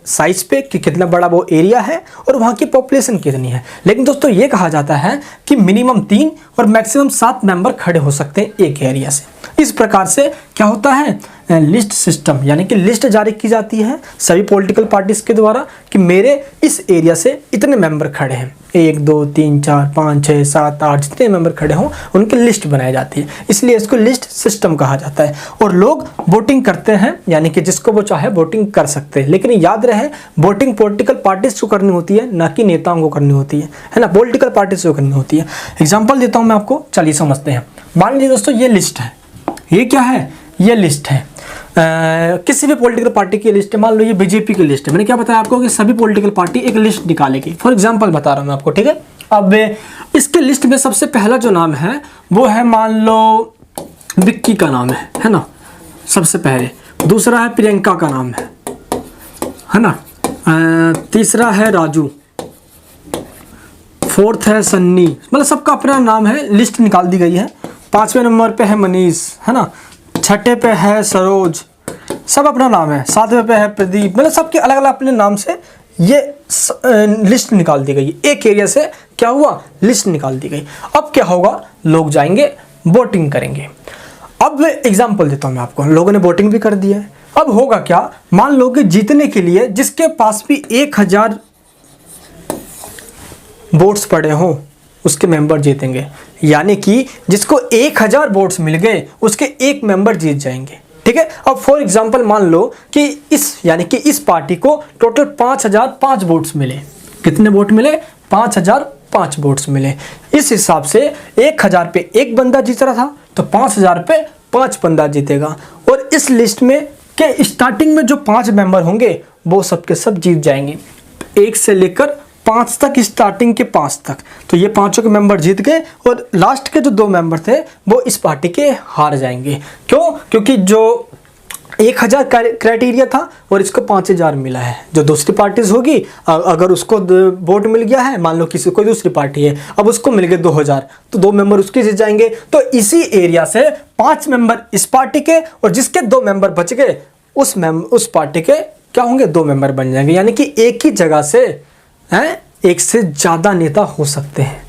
साइज पे कि कितना बड़ा वो एरिया है और वहाँ की पॉपुलेशन कितनी है। लेकिन दोस्तों ये कहा जाता है कि मिनिमम 3 और मैक्सिमम 7 मेंबर खड़े हो सकते हैं एक एरिया से। इस प्रकार से क्या होता है, लिस्ट सिस्टम यानी कि लिस्ट जारी की जाती है सभी पॉलिटिकल पार्टीज के द्वारा कि मेरे इस एरिया से इतने मेंबर खड़े हैं, 1 2 3 4 5 6 7 8 जितने मेंबर खड़े हों उनकी लिस्ट बनाई जाती है, इसलिए इसको लिस्ट सिस्टम कहा जाता है। और लोग वोटिंग करते हैं, यानी कि जिसको वो चाहे वोटिंग कर सकते हैं। लेकिन याद रहे, वोटिंग पॉलिटिकल पार्टीज को करनी होती है, ना कि नेताओं को करनी होती है ना, पॉलिटिकल पार्टीज को करनी होती है। एग्जाम्पल देता हूँ मैं आपको, चलिए समझते हैं। मान लीजिए दोस्तों ये लिस्ट है, ये क्या है, ये लिस्ट है किसी भी पॉलिटिकल पार्टी की लिस्ट है। मान लो ये बीजेपी की लिस्ट है, मैंने क्या बताया आपको कि सभी पॉलिटिकल पार्टी एक लिस्ट निकालेगी। फॉर एग्जांपल बता रहा हूँ मैं आपको, ठीक है। अब इसके लिस्ट में सबसे पहला जो नाम है वो है, मान लो विक्की का नाम है ना, सबसे पहले। दूसरा है प्रियंका का नाम है ना, तीसरा है राजू, फोर्थ है सन्नी, मतलब सबका अपना नाम है, लिस्ट निकाल दी गई है। 5वें नंबर पे है मनीष, है ना, 6ठे पे है सरोज, सब अपना नाम है। 7वें पे है प्रदीप, मतलब सबके अलग अलग अपने नाम से ये लिस्ट निकाल दी गई। एक एरिया से क्या हुआ, लिस्ट निकाल दी गई। अब क्या होगा, लोग जाएंगे वोटिंग करेंगे। अब एग्जाम्पल देता हूँ मैं आपको, लोगों ने वोटिंग भी कर दिया है। अब होगा क्या, मान लो कि जीतने के लिए जिसके पास भी 1000 वोट्स पड़े हों उसके मेंबर जीतेंगे, यानी कि जिसको 1000 वोट्स मिल गए उसके एक मेंबर जीत जाएंगे, ठीक है। अब फॉर एग्जांपल मान लो कि इस पार्टी को टोटल 5005 वोट्स मिले। कितने वोट मिले, 5005 वोट्स मिले। इस हिसाब से 1000 पे एक बंदा जीत रहा था तो 5000 पे 5 बंदा जीतेगा। और इस लिस्ट में के स्टार्टिंग में जो 5 मेंबर होंगे वो सबके सब जीत जाएंगे, 1 से लेकर 5 तक, स्टार्टिंग के 5 तक। तो ये 5 के मेंबर जीत गए और लास्ट के जो 2 मेंबर थे वो इस पार्टी के हार जाएंगे। क्यों, क्योंकि जो 1000 क्राइटेरिया था और इसको 5000 मिला है। जो दूसरी पार्टीज होगी, अगर उसको वोट मिल गया है, मान लो किसी कोई दूसरी पार्टी है, अब उसको मिल गए 2000, तो 2 मेंबर उसके जीत जाएंगे। तो इसी एरिया से 5 मेंबर इस पार्टी के और जिसके 2 मेंबर बच गए उस पार्टी के क्या होंगे, 2 मेंबर बन जाएंगे। यानी कि एक ही जगह से एक से ज़्यादा नेता हो सकते हैं।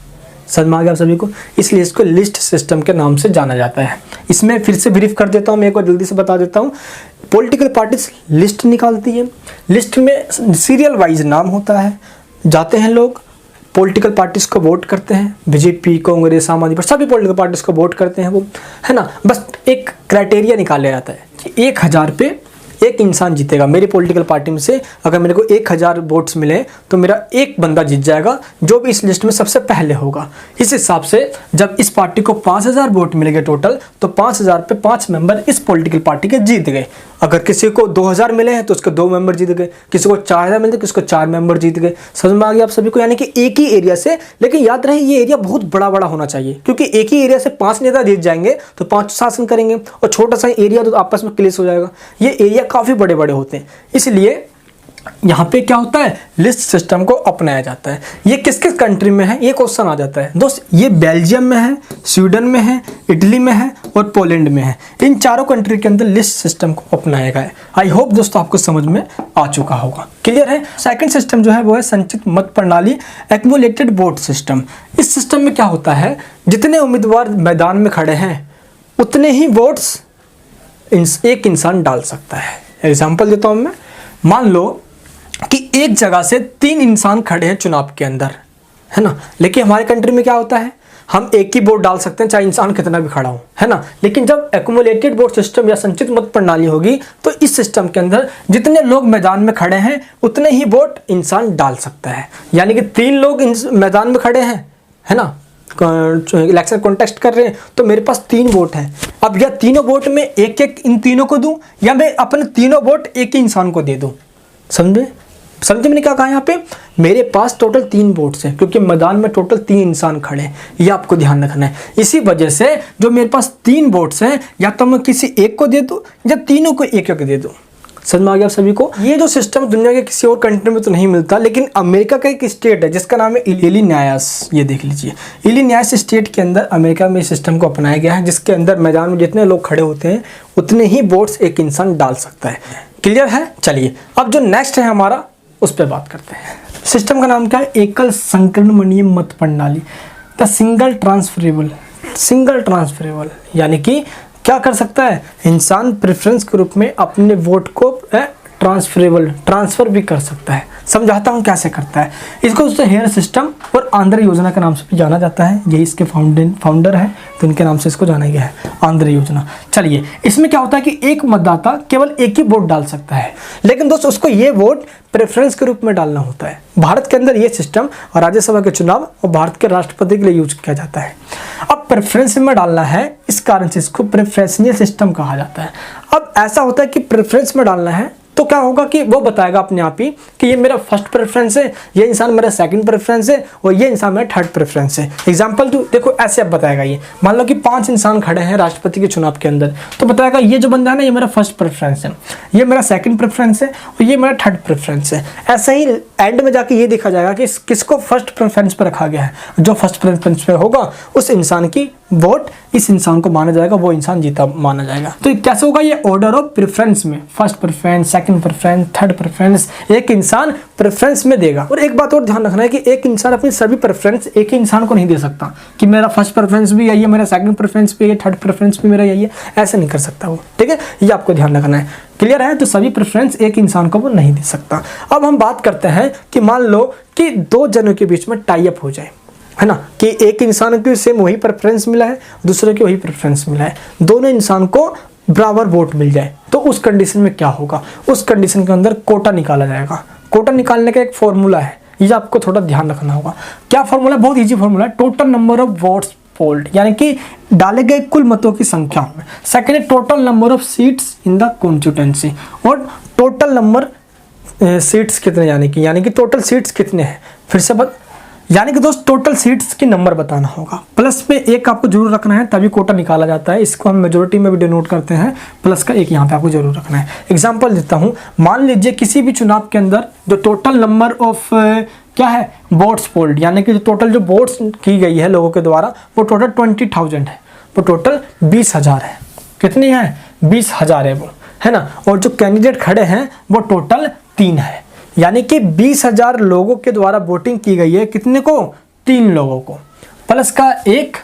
समझ में आ गया आप सभी को, इसलिए इसको लिस्ट सिस्टम के नाम से जाना जाता है। इसमें फिर से ब्रीफ कर देता हूँ, मैं एक बार जल्दी से बता देता हूँ। पॉलिटिकल पार्टीज लिस्ट निकालती है, लिस्ट में सीरियल वाइज नाम होता है, जाते हैं लोग पॉलिटिकल पार्टीज को वोट करते हैं, बीजेपी, कांग्रेस, आम आदमी, पर सभी पॉलिटिकल पार्टीज को वोट करते हैं वो, है ना। बस एक क्राइटेरिया निकाला जाता है कि 1000 पे एक इंसान जीतेगा। मेरी पॉलिटिकल पार्टी में से अगर मेरे को 1000 वोट्स मिले तो मेरा एक बंदा जीत जाएगा जो भी इस लिस्ट में सबसे पहले होगा। इस हिसाब से जब इस पार्टी को 5000 वोट मिलेंगे टोटल, तो 5000 पे 5 मेंबर इस पॉलिटिकल पार्टी के जीत गए। अगर किसी को 2000 मिले हैं तो उसके 2 मेंबर जीत गए, किसी को 4000 मिले तो किसी को 4 मेंबर जीत गए। समझ में आ गया आप सभी को? यानी कि एक ही एरिया से, लेकिन याद रहे ये एरिया बहुत बड़ा बड़ा होना चाहिए, क्योंकि एक ही एरिया से 5 नेता जीत जाएंगे तो 5 शासन करेंगे, और छोटा सा एरिया तो आपस में क्लिश हो जाएगा। ये एरिया काफ़ी बड़े बड़े होते हैं, इसलिए यहाँ पे क्या होता है, लिस्ट सिस्टम को अपनाया जाता है। ये किस किस कंट्री में है, ये क्वेश्चन आ जाता है दोस्त। ये बेल्जियम में है, स्वीडन में है, इटली में है और पोलैंड में है। इन चारों कंट्री के अंदर लिस्ट सिस्टम को अपनाया गया है। आई होप दोस्तों आपको समझ में आ चुका होगा, क्लियर है। सेकंड सिस्टम जो है वो है संचित मत प्रणाली, एक्युमुलेटेड वोट सिस्टम। इस सिस्टम में क्या होता है, जितने उम्मीदवार मैदान में खड़े हैं उतने ही वोट्स एक इंसान डाल सकता है। एग्जाम्पल देता हूँ मैं, मान लो कि एक जगह से 3 इंसान खड़े हैं चुनाव के अंदर, है ना, लेकिन हमारे कंट्री में क्या होता है, हम एक ही वोट डाल सकते हैं चाहे इंसान कितना भी खड़ा हो, है ना। लेकिन जब एक्युमुलेटेड वोट सिस्टम या संचित मत प्रणाली होगी तो इस सिस्टम के अंदर जितने लोग मैदान में खड़े हैं उतने ही वोट इंसान डाल सकता है। यानी कि 3 लोग मैदान में खड़े हैं, है ना, इलेक्शन कॉन्टेस्ट कर रहे हैं, तो मेरे पास 3 वोट हैं। अब या तीनों वोट में एक एक इन तीनों को दूं, या मैं अपने तीनों वोट एक ही इंसान को दे दूं। समझे मैंने क्या कहा? यहाँ पे मेरे पास टोटल 3 वोट्स हैं, क्योंकि मैदान में टोटल 3 इंसान खड़े हैं, ये आपको ध्यान रखना है। इसी वजह से जो मेरे पास 3 वोट्स हैं, या तो मैं किसी एक को दे दूं या तीनों को एक एक दे दूं। समझ में आ गया आप सभी को? ये जो सिस्टम दुनिया के किसी और कंट्री में तो नहीं मिलता, लेकिन अमेरिका का एक स्टेट है जिसका नाम है इलिनॉयस। ये देख लीजिए, इलिनॉयस स्टेट के अंदर अमेरिका में इस सिस्टम को अपनाया गया है, जिसके अंदर मैदान में जितने लोग खड़े होते हैं उतने ही वोट्स एक इंसान डाल सकता है। क्लियर है? चलिए अब जो नेक्स्ट है हमारा, उस पर बात करते हैं। सिस्टम का नाम क्या है? एकल संक्रमणीय मत प्रणाली, the single transferable. Single transferable यानी कि क्या कर सकता है, इंसान प्रेफरेंस के रूप में अपने वोट को ट्रांसफर भी कर सकता है। समझाता हूँ कैसे करता है। इसको दोस्तों हेयर सिस्टम और आंध्र योजना के नाम से भी जाना जाता है। यही इसके फाउंडर है, तो इनके नाम से इसको जाना गया है, आंध्र योजना। चलिए, इसमें क्या होता है कि एक मतदाता केवल एक ही वोट डाल सकता है, लेकिन दोस्त उसको ये वोट प्रेफरेंस के रूप में डालना होता है। भारत के अंदर ये सिस्टम और राज्यसभा के चुनाव और भारत के राष्ट्रपति के लिए यूज किया जाता है। अब प्रेफरेंस में डालना है, इस कारण से इसको प्रेफरेंशियल सिस्टम कहा जाता है। अब ऐसा होता है कि प्रेफरेंस में डालना है तो क्या होगा कि वो बताएगा अपने आप ही कि ये मेरा फर्स्ट प्रेफरेंस है, ये इंसान मेरा सेकंड प्रेफरेंस है और ये इंसान मेरा थर्ड प्रेफरेंस है। एग्जांपल तो देखो ऐसे अब बताएगा। ये मान लो कि 5 इंसान खड़े हैं राष्ट्रपति के चुनाव के अंदर, तो बताएगा ये जो बंदा है ना, ये मेरा फर्स्ट प्रेफरेंस है, ये मेरा सेकंड प्रेफरेंस है और ये मेरा थर्ड प्रेफरेंस है। ऐसे ही एंड में जाके ये देखा जाएगा कि किसको फर्स्ट प्रेफरेंस पर रखा गया है। जो फर्स्ट प्रेफरेंस पर होगा उस इंसान की वोट इस इंसान को माना जाएगा, वो इंसान जीता माना जाएगा। तो कैसे होगा ये ऑर्डर ऑफ प्रेफरेंस में, first preference, second preference, third preference, एक इंसान प्रेफरेंस में देगा। और एक बात और ध्यान रखना है कि एक इंसान अपनी सभी प्रेफरेंस एक ही इंसान को नहीं दे सकता कि मेरा फर्स्ट प्रेफरेंस भी यही है, मेरा सेकंड प्रेफरेंस भी यही है, थर्ड प्रेफरेंस भी मेरा यही है, ऐसे नहीं कर सकता वो। ठीक है, ये आपको ध्यान रखना है। क्लियर है? तो सभी प्रेफरेंस एक इंसान को वो नहीं दे सकता। अब हम बात करते हैं कि मान लो कि 2 जनों के बीच में टाई अप हो जाए, है ना, कि एक इंसान को सेम वही प्रेफरेंस मिला है, दूसरे को वही प्रेफरेंस मिला है, दोनों इंसान को बराबर वोट मिल जाए, तो उस कंडीशन में क्या होगा? उस कंडीशन के अंदर कोटा निकाला जाएगा। कोटा निकालने का एक फॉर्मूला है, ये आपको थोड़ा ध्यान रखना होगा। क्या फॉर्मूला? बहुत इजी फॉर्मूला है, total number of votes polled, यानी कि डाले गए कुल मतों की संख्या में। सेकेंड है total number of seats in the constituency, और टोटल नंबर सीट्स कितने, यानी कि टोटल सीट्स कितने हैं। फिर से यानी कि दोस्त टोटल सीट्स की नंबर बताना होगा। प्लस में 1 आपको जरूर रखना है, तभी कोटा निकाला जाता है। इसको हम मेजोरिटी में भी डिनोट करते हैं, प्लस का 1 यहाँ पे आपको जरूर रखना है। एग्जांपल देता हूँ, मान लीजिए किसी भी चुनाव के अंदर जो टोटल नंबर ऑफ क्या है, वोट्स पोल्ड, यानी कि जो टोटल जो वोट्स की गई है लोगों के द्वारा, वो टोटल 20,000 है, वो टोटल 20,000 है। कितनी है? 20,000 है वो, है ना। और जो कैंडिडेट खड़े हैं वो टोटल 3 है, यानी कि 20,000 लोगों के द्वारा वोटिंग की गई है। कितने को? 3 लोगों को। प्लस का 1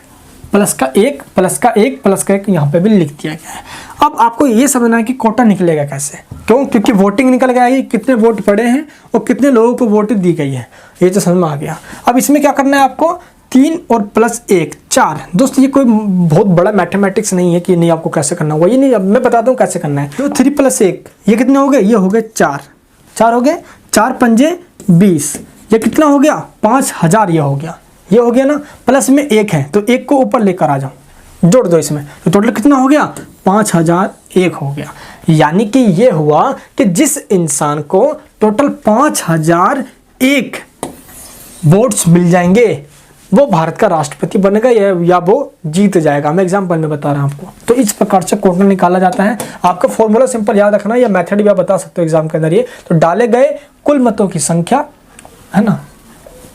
प्लस का 1 प्लस का 1 प्लस का 1 यहाँ पे भी लिख दिया गया है। अब आपको ये समझना है कि कोटा निकलेगा कैसे। क्यों? क्योंकि वोटिंग निकल गया है, कितने वोट पड़े हैं और कितने लोगों को वोट दी गई है, ये तो समझ में आ गया। अब इसमें क्या करना है आपको 3 और प्लस 1 4। दोस्तों ये कोई बहुत बड़ा मैथमेटिक्स नहीं है कि नहीं आपको कैसे करना होगा, ये नहीं, अब मैं बताता हूँ कैसे करना है। तो 3 + 1 ये कितने हो गए, ये हो गए 4 4 हो गए, 4 पंजे 20, ये कितना हो गया 5000, ये हो गया ना। प्लस में 1 है तो 1 को ऊपर लेकर आ जाओ, जोड़ दो इसमें, तो टोटल कितना हो गया 5001 हो गया। यानी कि ये हुआ कि जिस इंसान को टोटल 5001 वोट्स मिल जाएंगे वो भारत का राष्ट्रपति बनेगा या वो जीत जाएगा। मैं एग्जाम्पल में बता रहा हूं आपको। तो इस प्रकार से क्वोटा निकाला जाता है। आपका फॉर्मूला सिंपल याद रखना, या मेथड भी आप बता सकते हो एग्जाम के अंदर। ये तो डाले गए कुल मतों की संख्या है ना,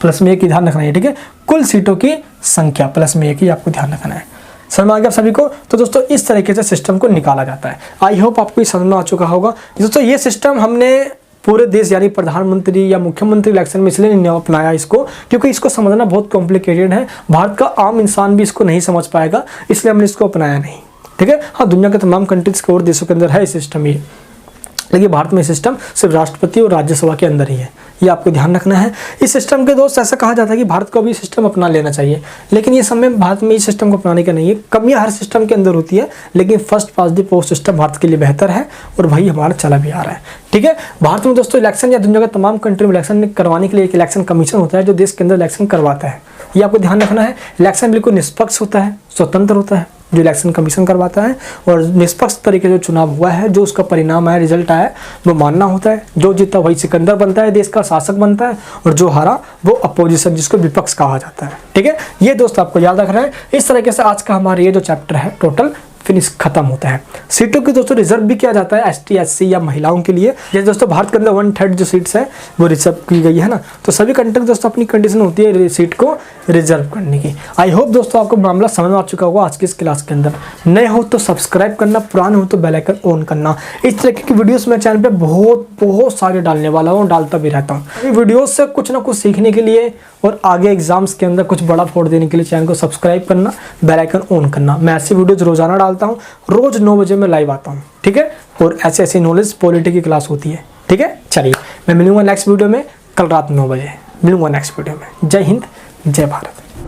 प्लस में 1 की ध्यान रखना है, ठीक है। कुल सीटों की संख्या प्लस में 1 की आपको ध्यान रखना है। समझ में आ गया सभी को। तो दोस्तों इस तरीके से सिस्टम को निकाला जाता है। आई होप आपको ये समझ में आ चुका होगा। दोस्तों ये सिस्टम हमने पूरे देश यानी प्रधानमंत्री या मुख्यमंत्री इलेक्शन में इसलिए नहीं अपनाया इसको, क्योंकि इसको समझना बहुत कॉम्प्लिकेटेड है। भारत का आम इंसान भी इसको नहीं समझ पाएगा, इसलिए हमने इसको अपनाया नहीं, ठीक है। हाँ, दुनिया के तमाम कंट्रीज के और देशों के अंदर है सिस्टम ये, लेकिन भारत में सिस्टम सिर्फ राष्ट्रपति और राज्यसभा के अंदर ही है, ये आपको ध्यान रखना है। इस सिस्टम के दोस्त ऐसा कहा जाता है कि भारत को भी सिस्टम अपना लेना चाहिए, लेकिन ये समय भारत में इस सिस्टम को अपनाने का नहीं है। कमियां हर सिस्टम के अंदर होती है, लेकिन first pass the post system Bharat के लिए बेहतर है और वही हमारा चला भी आ रहा है, ठीक है। भारत में दोस्तों इलेक्शन या दुनिया के तमाम कंट्री में इलेक्शन करवाने के लिए एक इलेक्शन कमीशन होता है जो देश के अंदर इलेक्शन करवाता है, ये आपको ध्यान रखना है। इलेक्शन बिल्कुल निष्पक्ष होता है, स्वतंत्र होता है जो इलेक्शन कमीशन करवाता है, और निष्पक्ष तरीके से जो चुनाव हुआ है, जो उसका परिणाम है, रिजल्ट आया, वो मानना होता है। जो जीता वही सिकंदर बनता है, देश का शासक बनता है, और जो हारा वो अपोजिशन जिसको विपक्ष कहा जाता है, ठीक है। ये दोस्त आपको याद रखना है। इस तरीके से आज का हमारा ये जो चैप्टर है टोटल फिनिश खत्म होता है। सीटों की दोस्तों रिजर्व भी किया जाता है एसटी एससी या महिलाओं के लिए। जैसे दोस्तों भारत के अंदर 1/3 जो सीट्स है वो रिजर्व की गई है ना, तो सभी कंट्री दोस्तों अपनी कंडीशन होती है सीट को रिजर्व करने की। आई होप दोस्तों आपको मामला समझ में आ चुका होगा आज की इस क्लास के अंदर। नए हो तो सब्सक्राइब करना, पुराने हो तो बेल आइकन ऑन करना। इस तरीके की वीडियोस मैं चैनल पे बहुत सारे डालने वाला हूँ, डालता भी रहता हूँ। इन वीडियोस से कुछ ना कुछ सीखने के लिए और आगे एग्जाम्स के अंदर कुछ बड़ा फोड़ देने के लिए चैनल को सब्सक्राइब करना, बेल आइकन ऑन करना। मैं ऐसी वीडियोज रोजाना डालता हूँ, रोज 9 बजे मैं लाइव आता हूँ, ठीक है। और ऐसी नॉलेज पॉलिटी की क्लास होती है, ठीक है। चलिए मैं मिलूंगा नेक्स्ट वीडियो में, कल रात 9 बजे मिलूंगा नेक्स्ट वीडियो में। जय हिंद, जय भारत।